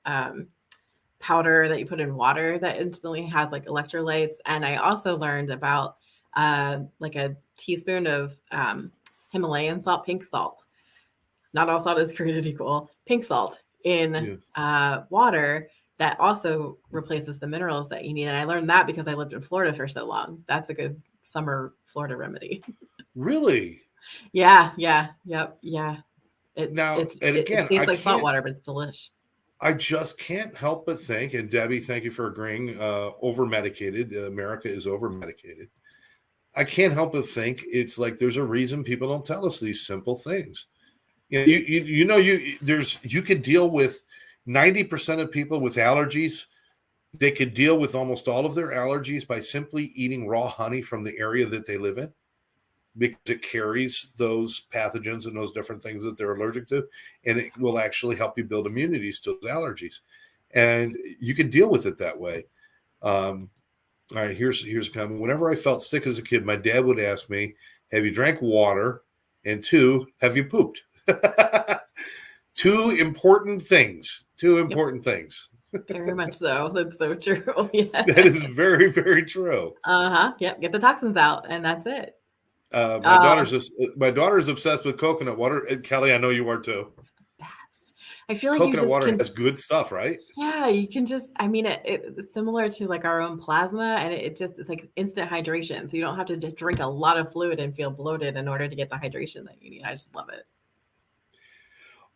powder that you put in water that instantly has like electrolytes. And I also learned about like a teaspoon of Himalayan salt, pink salt. Not all salt is created equal. Pink salt in water that also replaces the minerals that you need. And I learned that because I lived in Florida for so long. That's a good summer Florida remedy.
Really?
Yeah. Yep. Yeah. It tastes like salt water, but it's delicious.
I just can't help but think, and Debbie, thank you for agreeing, over-medicated. America is over-medicated. I can't help but think it's like there's a reason people don't tell us these simple things. You could deal with 90% of people with allergies. They could deal with almost all of their allergies by simply eating raw honey from the area that they live in, because it carries those pathogens and those different things that they're allergic to, and it will actually help you build immunities to those allergies. And you can deal with it that way. All right, here's a comment. Whenever I felt sick as a kid, my dad would ask me, have you drank water? And 2, have you pooped? Two important things.
Very much so. That's so true. Yeah.
That is very, very true.
Yep. Get the toxins out, and that's it.
My daughter's obsessed with coconut water. Kelly, I know you are too.
Best. I feel like
coconut water has good stuff, right?
Yeah, you can just. I mean, it's similar to like our own plasma, and it's like instant hydration. So you don't have to drink a lot of fluid and feel bloated in order to get the hydration that you need. I just love it.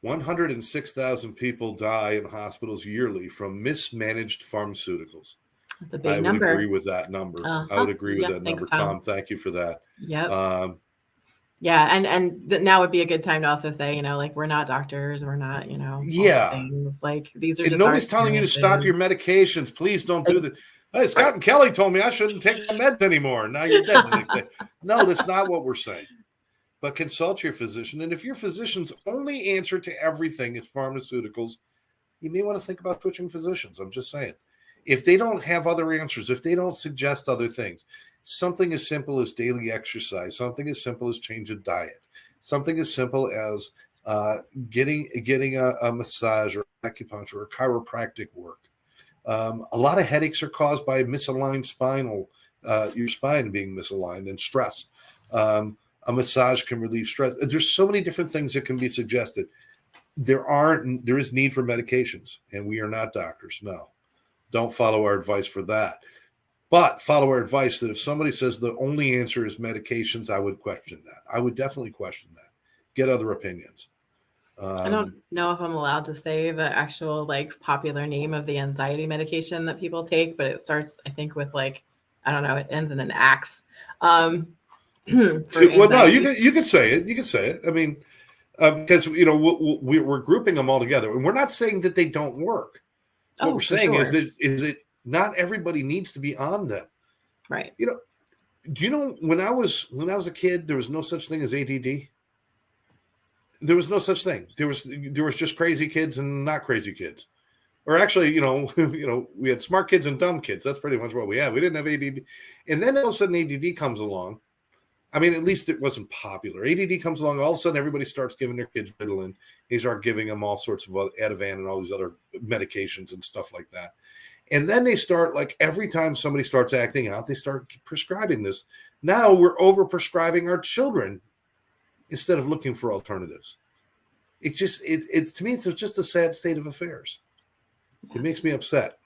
106,000 people die in hospitals yearly from mismanaged pharmaceuticals.
That's a big number.
I would agree with that number. I would agree with that number. Tom, thank you for that.
Yep. Yeah, and now would be a good time to also say, like we're not doctors, we're not, things like these are.
And
just
nobody's telling you to stop your medications. Please don't do that. Hey, Scott and Kelly told me I shouldn't take my meds anymore. Now you're dead. No, that's not what we're saying. But consult your physician, and if your physician's only answer to everything is pharmaceuticals, you may want to think about switching physicians. I'm just saying. If they don't have other answers, if they don't suggest other things, something as simple as daily exercise, something as simple as change of diet, something as simple as getting a massage or acupuncture or chiropractic work. A lot of headaches are caused by misaligned your spine being misaligned and stress. A massage can relieve stress. There's so many different things that can be suggested. There is need for medications, and we are not doctors. No. Don't follow our advice for that. But follow our advice that if somebody says the only answer is medications, I would question that. I would definitely question that. Get other opinions.
I don't know if I'm allowed to say the actual like popular name of the anxiety medication that people take, but it starts, I think, with like, I don't know, it ends in an axe.
Well, no, you could say it. You could say it. I mean, because we're grouping them all together, and we're not saying that they don't work. What we're saying is that not everybody needs to be on them.
Right.
Do you know when I was a kid, there was no such thing as ADD. There was no such thing. There was just crazy kids and not crazy kids. Or actually, we had smart kids and dumb kids. That's pretty much what we had. We didn't have ADD. And then all of a sudden ADD comes along. I mean, at least it wasn't popular. ADD comes along. All of a sudden, everybody starts giving their kids Ritalin. They start giving them all sorts of Ativan and all these other medications and stuff like that. And then they start, like, every time somebody starts acting out, they start prescribing this. Now we're over-prescribing our children instead of looking for alternatives. It's just, to me, it's just a sad state of affairs. Yeah. It makes me upset.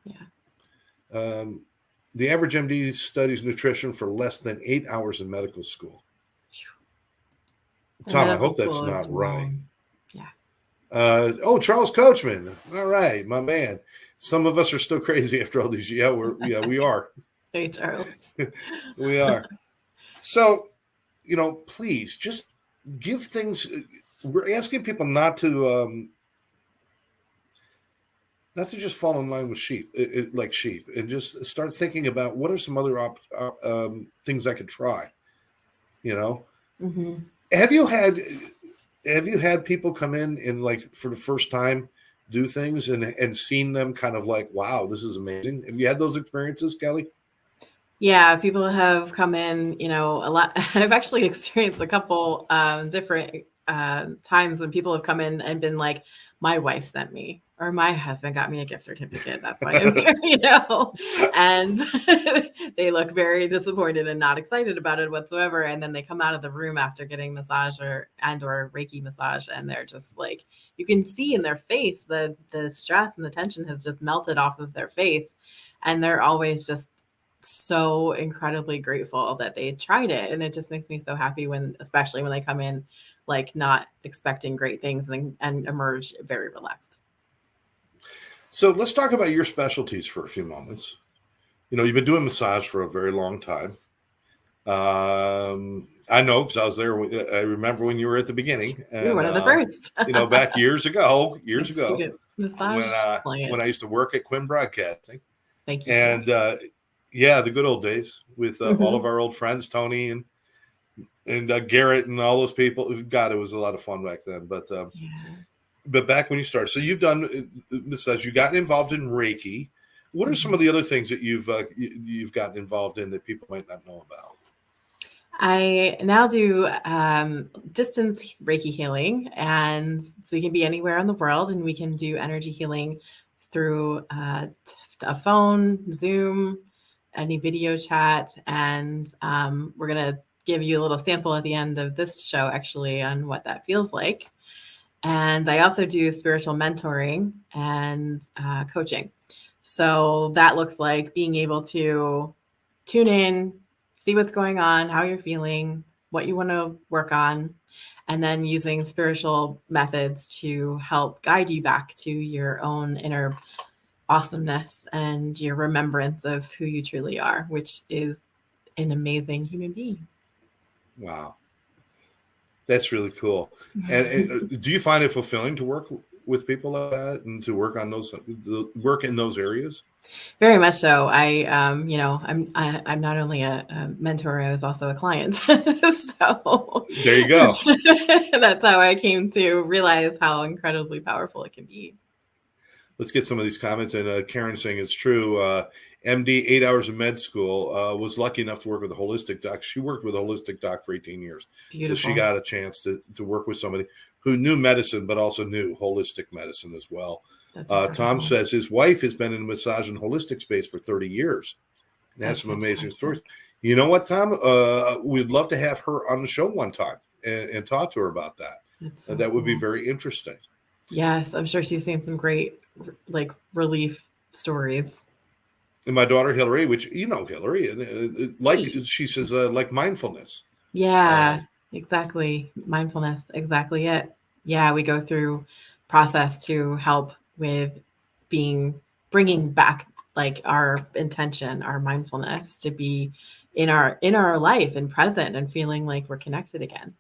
Yeah.
The average MD studies nutrition for less than 8 hours in medical school. Tom, I hope that's not right.
Yeah.
Charles Coachman. All right, my man. Some of us are still crazy after all these. Yeah, we are.
Hey, Charles.
We are. So, please just give things. We're asking people not to just fall in line with sheep, like sheep, and just start thinking about what are some other things I could try.
Mm-hmm.
Have you had people come in and like for the first time do things and seen them kind of like, wow, this is amazing? Have you had those experiences, Kelly?
Yeah, people have come in, a lot. I've actually experienced a couple different times when people have come in and been like, my wife sent me, or my husband got me a gift certificate. That's why I'm here, and they look very disappointed and not excited about it whatsoever. And then they come out of the room after getting massage or Reiki massage, and they're just like, you can see in their face the stress and the tension has just melted off of their face, and they're always just so incredibly grateful that they tried it. And it just makes me so happy especially when they come in like not expecting great things and emerge very relaxed.
So let's talk about your specialties for a few moments. You've been doing massage for a very long time. I know because I was there. I remember when you were at the beginning.
You were one of the first.
Back years ago,
massage
when I used to work at Quinn Broadcasting.
Thank you.
And the good old days with all of our old friends, Tony and Garrett and all those people. God, it was a lot of fun back then. But back when you started, so you've done massage. You got involved in Reiki. What are some of the other things that you've gotten involved in that people might not know about?
I now do distance Reiki healing, and so you can be anywhere in the world, and we can do energy healing through a phone, Zoom, any video chat, and we're gonna give you a little sample at the end of this show, actually, on what that feels like. And I also do spiritual mentoring and coaching. So that looks like being able to tune in, see what's going on, how you're feeling, what you want to work on, and then using spiritual methods to help guide you back to your own inner awesomeness and your remembrance of who you truly are, which is an amazing human being.
Wow. That's really cool. And do you find it fulfilling to work with people like that and to work on work in those areas?
Very much so. I'm not only a mentor, I was also a client. So
there you go.
That's how I came to realize how incredibly powerful it can be.
Let's get some of these comments. And Karen saying it's true. MD, 8 hours of med school, was lucky enough to work with a holistic doc. She worked with a holistic doc for 18 years. Beautiful. So she got a chance to work with somebody who knew medicine, but also knew holistic medicine as well. Tom says his wife has been in the massage and holistic space for 30 years and has some amazing stories. You know what, Tom? We'd love to have her on the show one time and talk to her about that. That would be very interesting.
Yes, I'm sure she's seen some great relief stories.
And my daughter Hillary, which Hillary, she says like mindfulness.
Yeah, exactly. Mindfulness, exactly it. Yeah, we go through process to help with bringing back like our intention, our mindfulness to be in our life and present and feeling like we're connected again.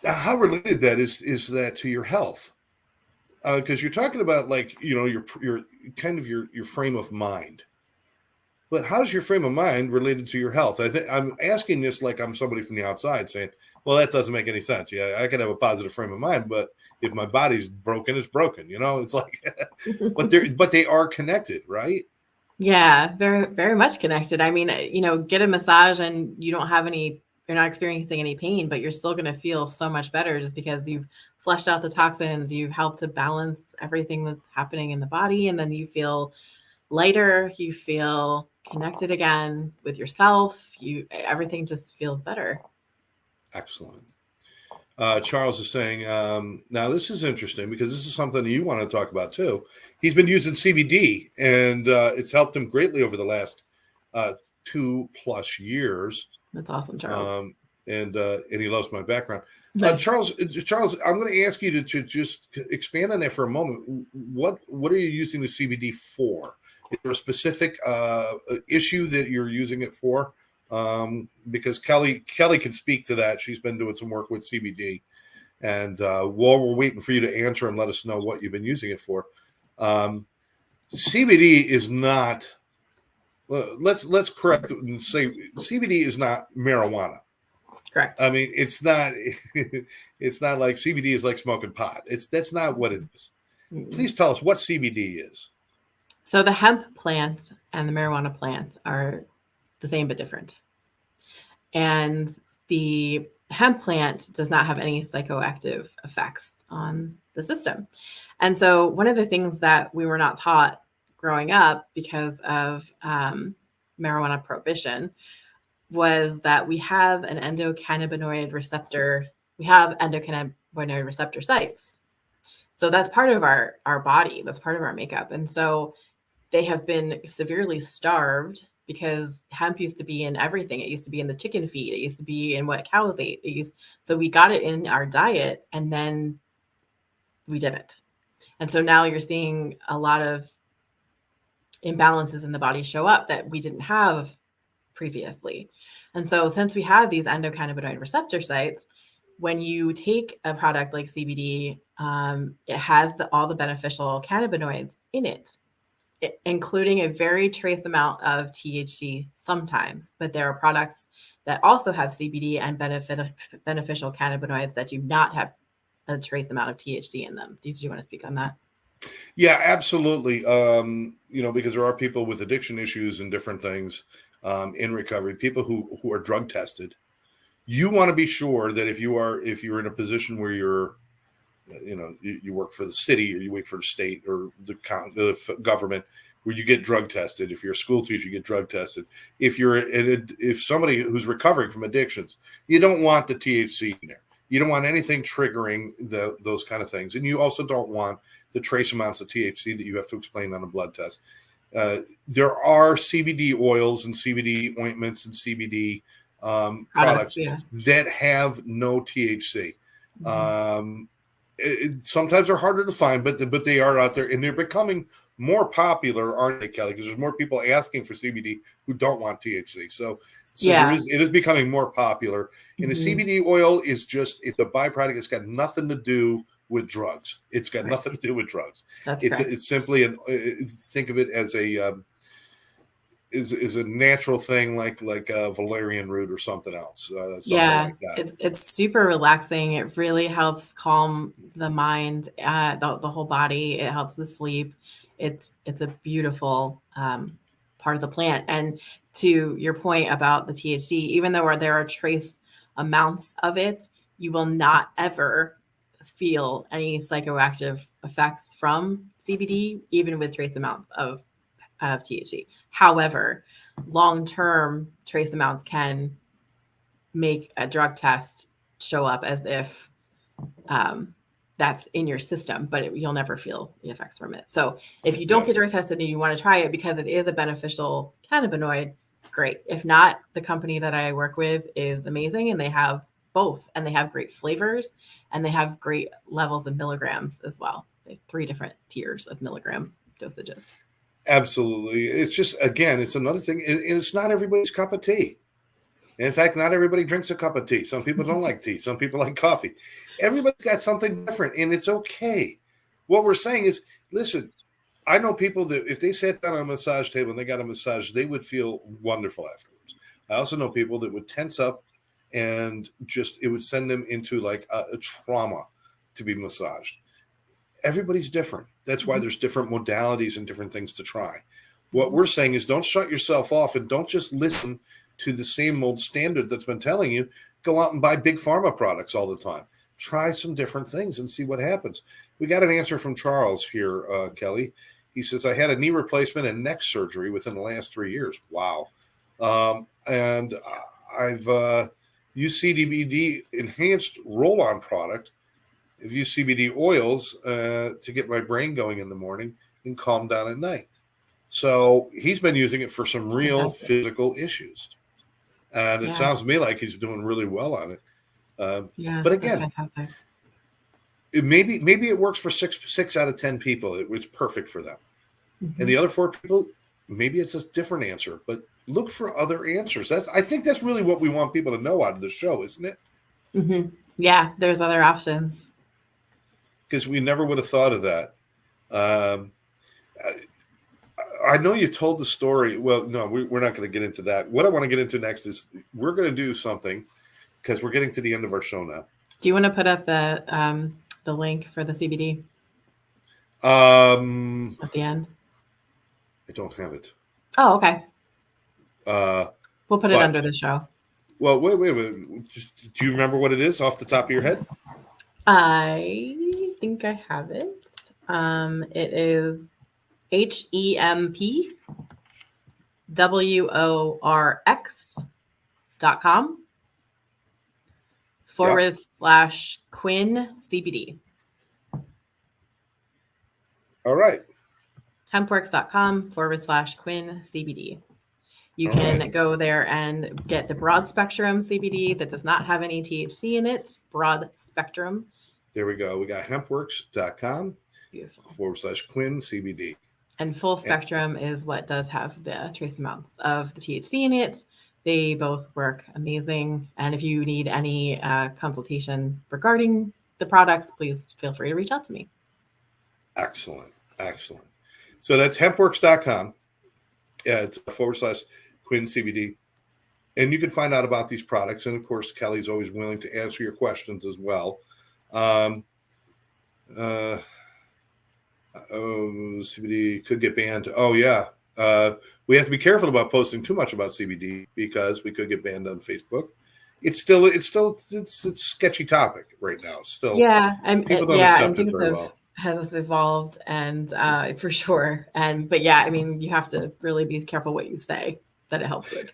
How related that is that to your health? Because you're talking about your kind of your frame of mind, but how's your frame of mind related to your health? I'm asking this like I'm somebody from the outside saying, well, that doesn't make any sense. Yeah, I can have a positive frame of mind, but if my body's broken, it's broken. It's like, but they are connected, right?
Yeah, very, very much connected. I mean, get a massage and you're not experiencing any pain, but you're still going to feel so much better just because you've flushed out the toxins, you've helped to balance everything that's happening in the body. And then you feel lighter, you feel connected again with yourself. Everything just feels better.
Excellent. Charles is saying, now this is interesting because this is something you want to talk about too. He's been using CBD and it's helped him greatly over the last 2+ years.
That's awesome, Charles.
And he loves my background.
Nice.
Charles, I'm going to ask you to just expand on that for a moment. What are you using the CBD for? Is there a specific issue that you're using it for? Because Kelly can speak to that. She's been doing some work with CBD, and while we're waiting for you to answer and let us know what you've been using it for, CBD is not. Let's correct and say CBD is not marijuana.
Correct.
I mean, it's not. It's not like CBD is like smoking pot. That's not what it is. Please tell us what CBD is.
So the hemp plant and the marijuana plant are the same but different. And the hemp plant does not have any psychoactive effects on the system. And so one of the things that we were not taught growing up because of marijuana prohibition was that we have an endocannabinoid receptor. We have endocannabinoid receptor sites. So that's part of our body. That's part of our makeup. And so they have been severely starved because hemp used to be in everything. It used to be in the chicken feed. It used to be in what cows ate. So we got it in our diet and then we didn't. And so now you're seeing a lot of imbalances in the body show up that we didn't have previously. And so since we have these endocannabinoid receptor sites, when you take a product like CBD, it has all the beneficial cannabinoids in it, including a very trace amount of THC sometimes. But there are products that also have CBD and beneficial cannabinoids that do not have a trace amount of THC in them. Did you want to speak on that?
Yeah, absolutely. Because there are people with addiction issues and different things in recovery, people who are drug tested. You want to be sure that if you're in a position where you're, you work for the city or you work for the state or the government, where you get drug tested. If you're a school teacher, you get drug tested. If somebody who's recovering from addictions, you don't want the THC in there. You don't want anything triggering those kind of things, and you also don't want the trace amounts of THC that you have to explain on a blood test. There are CBD oils and CBD ointments and CBD products that have no THC. Mm-hmm. Sometimes they're harder to find, but they are out there, and they're becoming more popular, aren't they, Kelly? Because there's more people asking for CBD who don't want THC. So yeah. It is becoming more popular. And mm-hmm. The CBD oil it's a byproduct. It's got nothing to do with drugs. It's got nothing to do with drugs. It's simply think of it as a natural thing like a valerian root or something else. Like that.
It's super relaxing. It really helps calm the mind, the whole body. It helps with sleep. It's a beautiful part of the plant. And to your point about the THC, even though there are trace amounts of it, you will not ever feel any psychoactive effects from CBD, even with trace amounts of THC. However, long-term trace amounts can make a drug test show up as if that's in your system, but you'll never feel the effects from it. So if you don't get drug tested and you want to try it because it is a beneficial cannabinoid, great. If not, the company that I work with is amazing, and they have both, and they have great flavors, and they have great levels of milligrams as well. They have 3 different tiers of milligram dosages.
Absolutely. It's just, again, it's another thing. And it's not everybody's cup of tea. In fact, not everybody drinks a cup of tea. Some people don't like tea. Some people like coffee. Everybody's got something different, and it's okay. What we're saying is, listen, I know people that if they sat down on a massage table and they got a massage, they would feel wonderful afterwards. I also know people that would tense up and it would send them into like a trauma to be massaged. Everybody's different. That's why there's different modalities and different things to try. What we're saying is don't shut yourself off and don't just listen to the same old standard that's been telling you, go out and buy big pharma products all the time. Try some different things and see what happens. We got an answer from Charles here, Kelly. He says, I had a knee replacement and neck surgery within the last 3 years. Wow. And I've used CBD enhanced roll-on product. I've used CBD oils to get my brain going in the morning and calm down at night. So he's been using it for some real physical issues. And it sounds to me like he's doing really well on it.
Yeah,
But
that's
again,
fantastic.
maybe it works for six out of 10 people. It's perfect for them. And the other 4 people, maybe it's a different answer. But look for other answers. I think that's really what we want people to know out of the show, isn't it?
Mm-hmm. Yeah, there's other options.
Because we never would have thought of that. I know you told the story. Well, no, we're not going to get into that. What I want to get into next is we're going to do something because we're getting to the end of our show now.
Do you want to put up the link for the CBD at the end?
I don't have it.
Oh, okay. We'll put it under the show.
Well, wait. Just, do you remember what it is off the top of your head?
I think I have it. It is HEMPWORX.com/Quinn CBD.
All right.
Hempworks.com/Quinn CBD. You can go there and get the broad spectrum CBD that does not have any THC in it. Broad spectrum.
There we go. We got hempworks.com
Beautiful.
/Quinn CBD.
And full spectrum is what does have the trace amounts of the THC in it. They both work amazing. And if you need any consultation regarding the products, please feel free to reach out to me.
Excellent. So that's hempworks.com. Yeah, it's /Quinn CBD. And you can find out about these products. And of course, Kelly's always willing to answer your questions as well. CBD could get banned. Oh, yeah. We have to be careful about posting too much about CBD because we could get banned on Facebook. It's a sketchy topic right now. Still,
yeah,
people don't accept it very well.
Has evolved and for sure. But yeah, I mean, you have to really be careful what you say that it helps with.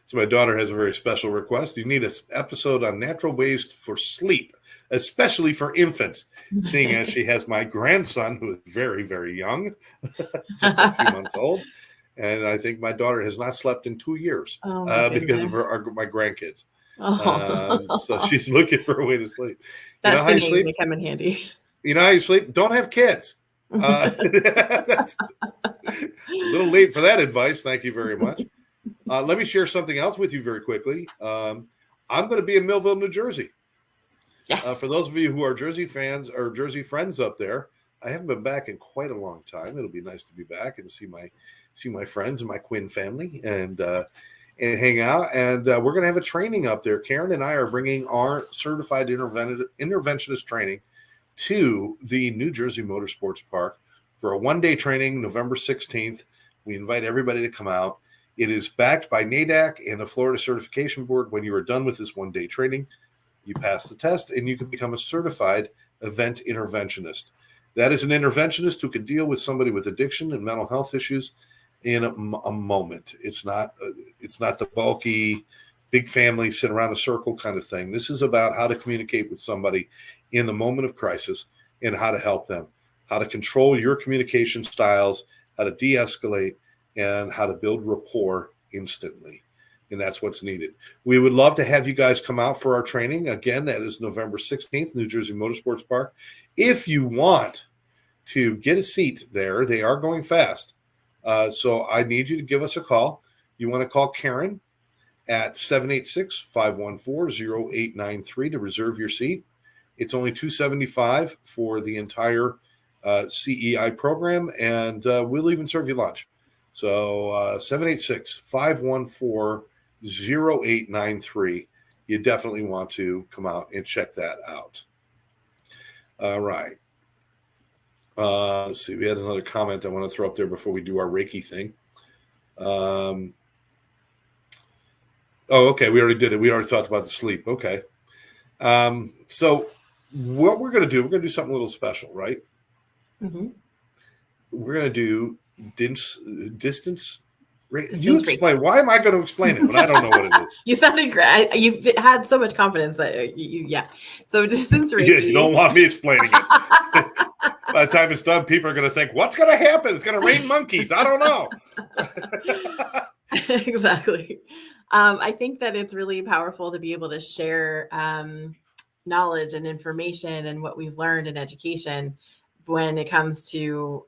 So my daughter has a very special request. You need an episode on natural ways for sleep, especially for infants, seeing as she has my grandson who is very, very young, just a few months old. And I think my daughter has not slept in 2 years because of my grandkids. So she's looking for a way to sleep.
That's
you know how you sleep?
They come in handy.
You know how you sleep? Don't have kids. That's a little late for that advice. Thank you very much. Let me share something else with you very quickly. I'm going to be in Millville, New Jersey.
Yes.
For those of you who are Jersey fans or Jersey friends up there, I haven't been back in quite a long time. It'll be nice to be back and see my friends and my Quinn family and hang out. And we're going to have a training up there. Karen and I are bringing our certified interventionist training to the New Jersey Motorsports Park for a one-day training, November 16th. We invite everybody to come out. It is backed by NADAC and the Florida Certification Board. When you are done with this one-day training, you pass the test and you can become a certified event interventionist. That is an interventionist who can deal with somebody with addiction and mental health issues in a moment. It's not the bulky, big family sit around a circle kind of thing. This is about how to communicate with somebody in the moment of crisis and how to help them, how to control your communication styles, how to de-escalate, and how to build rapport instantly. And that's what's needed. We would love to have you guys come out for our training. Again, that is November 16th, New Jersey Motorsports Park. If you want to get a seat there, they are going fast. So I need you to give us a call. You want to call Karen at 786-514-0893 to reserve your seat. It's only $275 for the entire CEI program, and we'll even serve you lunch. So 786-514-0893. You definitely want to come out and check that out. All right. Let's see. We had another comment I want to throw up there before we do our Reiki thing. Okay. We already did it. We already talked about the sleep. Okay. So what we're going to do something a little special, right? Mm-hmm. We're going to do distance. You explain.
Reiki.
Why am I going to explain it when I don't know what it is?
You sounded great. You've had so much confidence that yeah. So distance Reiki.
Yeah, you don't want me explaining it. By the time it's done, people are going to think, what's going to happen? It's going to rain monkeys. I don't know.
Exactly. I think that it's really powerful to be able to share knowledge and information and what we've learned in education when it comes to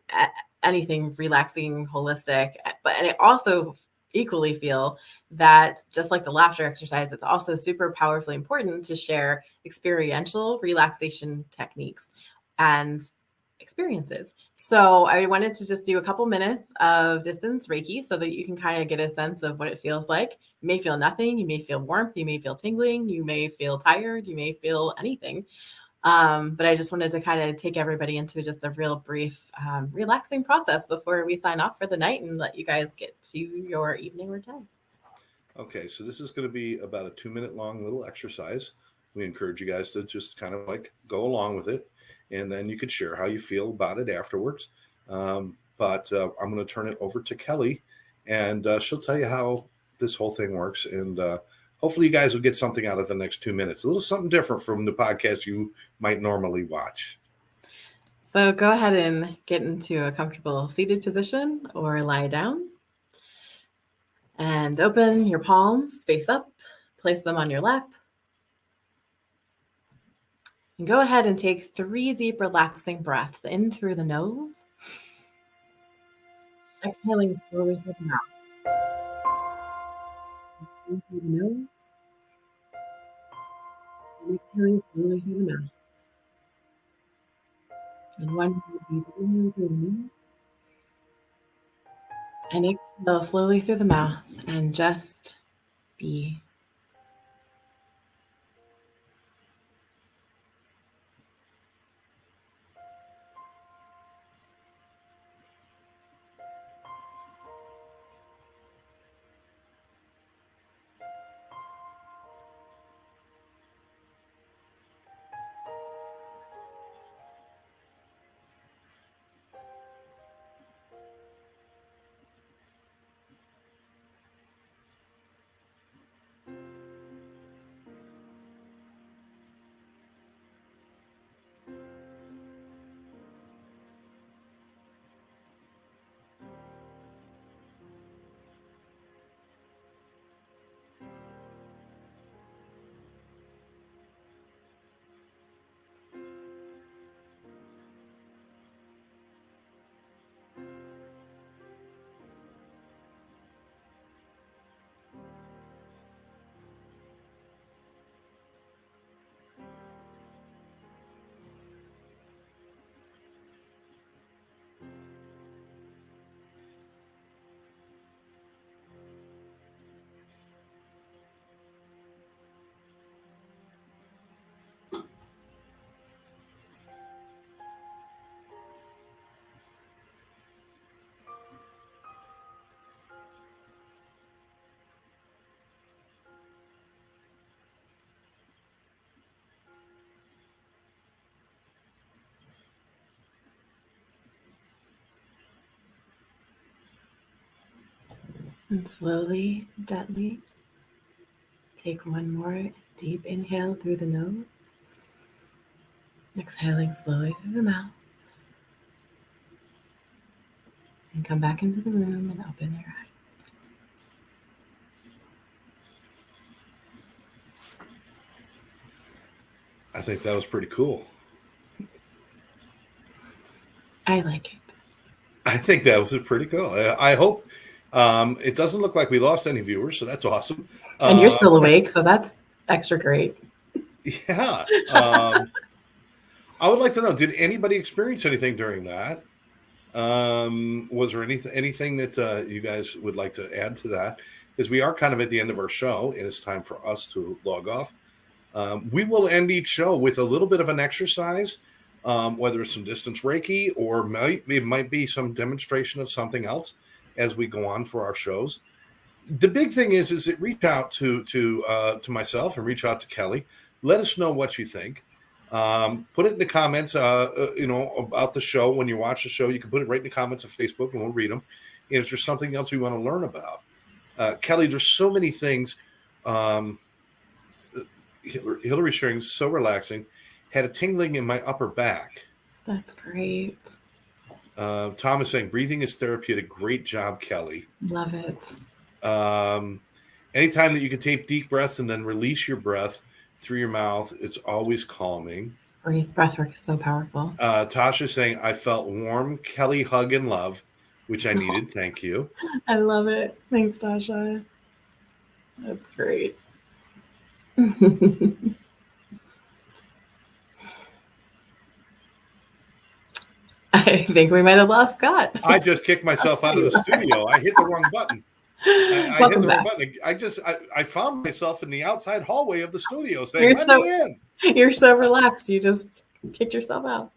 anything relaxing, holistic. But and I also equally feel that just like the laughter exercise, it's also super powerfully important to share experiential relaxation techniques and experiences. So I wanted to just do a couple minutes of distance Reiki so that you can kind of get a sense of what it feels like. You may feel nothing, you may feel warmth, you may feel tingling, you may feel tired, you may feel anything. But I just wanted to kind of take everybody into just a real brief, relaxing process before we sign off for the night and let you guys get to your evening or day.
Okay, so this is going to be about a 2-minute long little exercise. We encourage you guys to just kind of like go along with it, and then you could share how you feel about it afterwards. But I'm going to turn it over to Kelli, and she'll tell you how this whole thing works. And hopefully you guys will get something out of the next 2 minutes, a little something different from the podcast you might normally watch.
So go ahead and get into a comfortable seated position or lie down. And open your palms face up, place them on your lap. And go ahead and take 3 deep, relaxing breaths in through the nose. Exhaling slowly through the mouth. In through the nose. And exhaling slowly through the mouth. And one more deep inhale through the nose. And exhale slowly through the mouth and just be. And slowly, gently, take one more deep inhale through the nose. Exhaling slowly through the mouth. And come back into the room and open your eyes.
I think that was pretty cool.
I like it.
I think that was pretty cool. I hope it doesn't look like we lost any viewers, so that's awesome.
And you're still awake, so that's extra great.
Yeah. I would like to know, did anybody experience anything during that? Was there anything that you guys would like to add to that? Because we are kind of at the end of our show, and it's time for us to log off. We will end each show with a little bit of an exercise, whether it's some distance Reiki or it might be some demonstration of something else as we go on for our shows. The big thing is it reach out to myself and reach out to Kelli. Let us know what you think. Put it in the comments, about the show. When you watch the show, you can put it right in the comments of Facebook and we'll read them. And if there's something else we want to learn about, Kelli, there's so many things. Hillary's sharing, so relaxing. Had a tingling in my upper back.
That's great.
Tom is saying breathing is therapeutic. Great job, Kelli.
Love it.
Anytime that you can take deep breaths and then release your breath through your mouth, it's always calming.
Breath work is so powerful.
Tasha's saying, I felt warm Kelli hug and love, which I needed. Thank you.
I love it. Thanks, Tasha. That's great. I think we might have lost Scott.
I just kicked myself out of the studio. I hit the wrong button. I hit the wrong button. I found myself in the outside hallway of the studio saying, let me in.
You're so relaxed. You just kicked yourself out.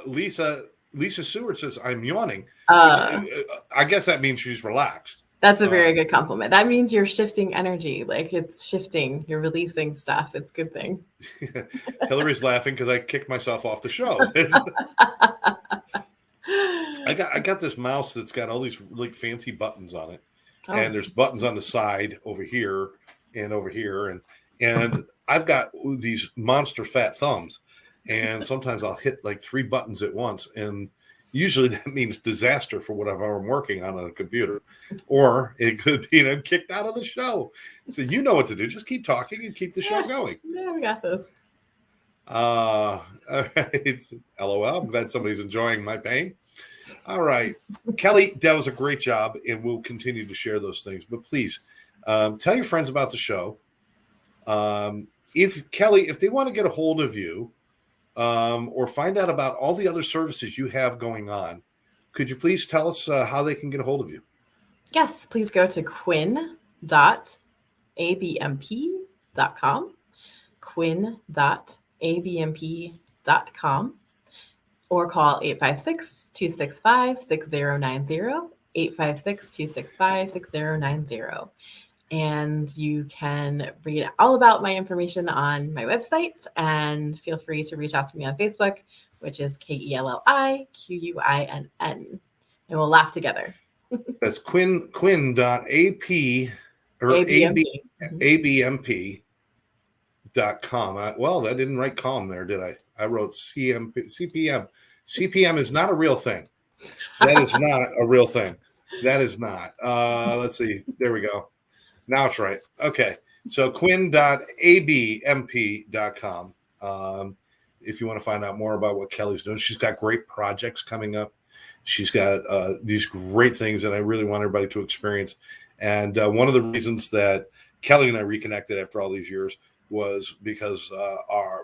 Lisa Seward says, I'm yawning. I guess that means she's relaxed.
That's a very good compliment. That means you're shifting energy. Like it's shifting. You're releasing stuff. It's a good thing.
Hillary's laughing because I kicked myself off the show. I got this mouse that's got all these really fancy buttons on it. Oh. And there's buttons on the side over here and over here. And I've got these monster fat thumbs. And sometimes I'll hit like 3 buttons at once. And usually that means disaster for whatever I'm working on a computer. Or it could be kicked out of the show. So you know what to do. Just keep talking and keep the show going.
Yeah, we got this.
All right. LOL. I'm glad somebody's enjoying my pain. All right. Kelli, that was a great job, and we'll continue to share those things. But please, tell your friends about the show. If they want to get a hold of you or find out about all the other services you have going on, could you please tell us how they can get a hold of you?
Yes, please go to quinn.abmp.com, quinn.abmp.com, or call 856-265-6090, 856-265-6090. And you can read all about my information on my website, and feel free to reach out to me on Facebook, which is KELLIQUINN, and we'll laugh together.
That's quinn.ap or abmp.com. Well, that didn't write calm there, did I? I wrote CPM. CPM is not a real thing. That is not a real thing. That is not. Let's see. There we go. Now it's right. Okay. So quinn.abmp.com. If you want to find out more about what Kelli's doing, she's got great projects coming up. She's got these great things that I really want everybody to experience. And one of the reasons that Kelli and I reconnected after all these years was because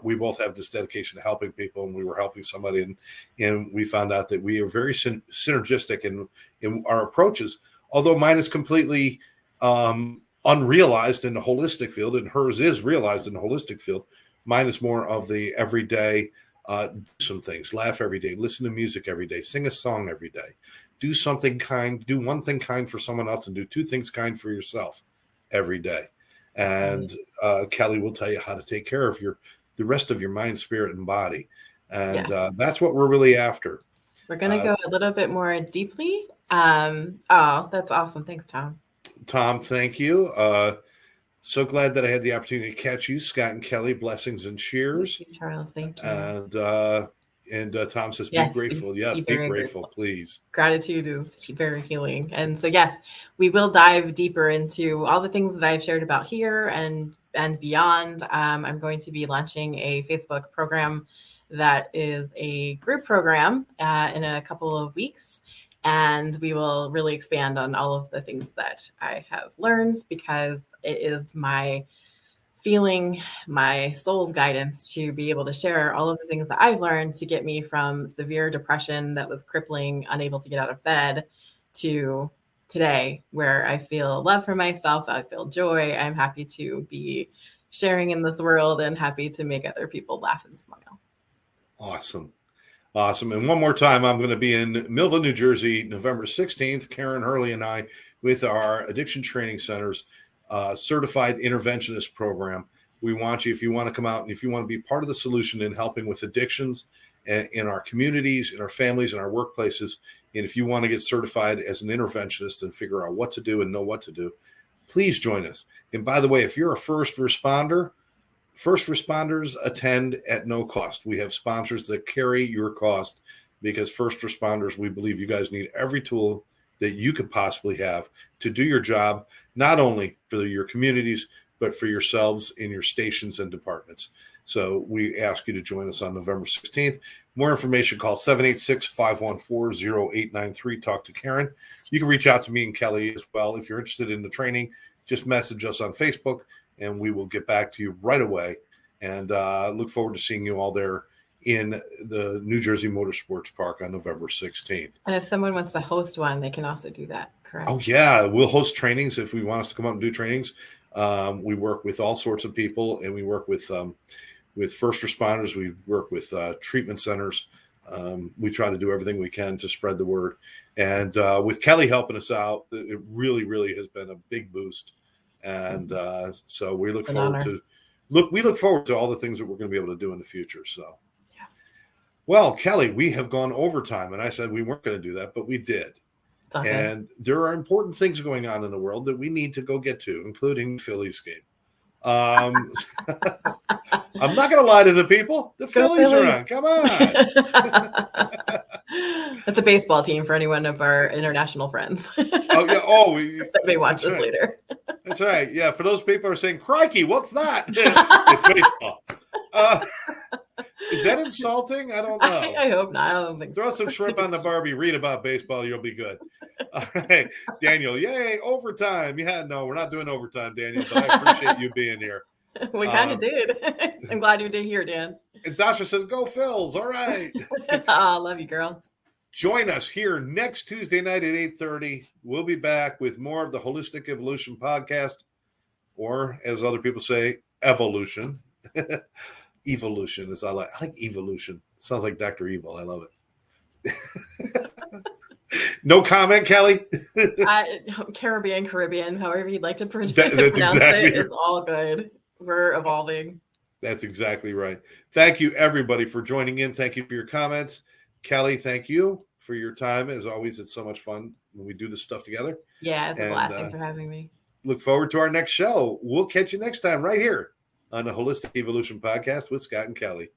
we both have this dedication to helping people, and we were helping somebody, and we found out that we are very synergistic in our approaches, although mine is completely unrealized in the holistic field, and hers is realized in the holistic field. Mine is more of the everyday, do some things, laugh every day, listen to music every day, sing a song every day, do something kind, do one thing kind for someone else, and do 2 things kind for yourself every day. And Kelli will tell you how to take care of the rest of your mind, spirit, and body. And that's what we're really after.
We're going to go a little bit more deeply. Oh, that's awesome. Thanks, Tom.
Tom, thank you. So glad that I had the opportunity to catch you, Scott and Kelli. Blessings and cheers.
Thank you, Charles. Thank you.
And Tom says, be grateful. Yes, be grateful, please.
Gratitude is very healing. And so, yes, we will dive deeper into all the things that I've shared about here and beyond. I'm going to be launching a Facebook program that is a group program in a couple of weeks. And we will really expand on all of the things that I have learned, because it is my feeling, my soul's guidance to be able to share all of the things that I've learned to get me from severe depression that was crippling, unable to get out of bed, to today, where I feel love for myself, I feel joy, I'm happy to be sharing in this world, and happy to make other people laugh and smile.
Awesome. And one more time, I'm going to be in Millville, New Jersey, November 16th, Karen Hurley and I, with our Addiction Training Center's Certified Interventionist Program. We want you, if you want to come out and if you want to be part of the solution in helping with addictions in our communities, in our families, in our workplaces, and if you want to get certified as an interventionist and figure out what to do and know what to do, please join us. And by the way, if you're a first responders attend at no cost. We have sponsors that carry your cost, because first responders, we believe you guys need every tool that you could possibly have to do your job, not only for your communities, but for yourselves in your stations and departments. So we ask you to join us on November 16th. More information, call 786-514-0893. Talk to Karen. You can reach out to me and Kelly as well. If you're interested in the training, just message us on Facebook, and we will get back to you right away. And look forward to seeing you all there in the New Jersey Motorsports Park on November 16th.
And if someone wants to host one, they can also do that, correct?
Oh, yeah. We'll host trainings if we want us to come out and do trainings. We work with all sorts of people, and we work with first responders. We work with treatment centers. We try to do everything we can to spread the word. And with Kelly helping us out, it really, really has been a big boost. And so we look forward to all the things that we're going to be able to do in the future. So, yeah. Well, Kelly, we have gone overtime, and I said we weren't going to do that, but we did. Okay. And there are important things going on in the world that we need to go get to, including the Phillies game. I'm not going to lie to the people. The Phillies are on. Come on.
That's a baseball team for any one of our international friends.
Oh, yeah. Oh, we
may watch this later.
That's right. Yeah. For those people who are saying, crikey, what's that? It's baseball. Is that insulting? I don't know.
I hope not. I don't think
Throw some shrimp on the Barbie. Read about baseball. You'll be good. All right. Daniel, yay, overtime. Yeah, no, we're not doing overtime, Daniel, but I appreciate you being here.
We kind of did. I'm glad you did here, Dan.
And Dasha says, go Phils. All right.
Oh, love you, girl.
Join us here next Tuesday night at 8:30. We'll be back with more of the Holistic Evolution podcast, or as other people say, evolution. Evolution is I like evolution. Sounds like Dr. Evil. I love it. No comment, Kelly.
Caribbean, however you'd like to pronounce
exactly
it. It's all good. We're evolving.
That's exactly right. Thank you, everybody, for joining in. Thank you for your comments. Kelly, thank you for your time. As always, it's so much fun when we do this stuff together.
Yeah, it's a blast. Thanks for having me.
Look forward to our next show. We'll catch you next time right here on the Holistic Evolution Podcast with Scott and Kelly.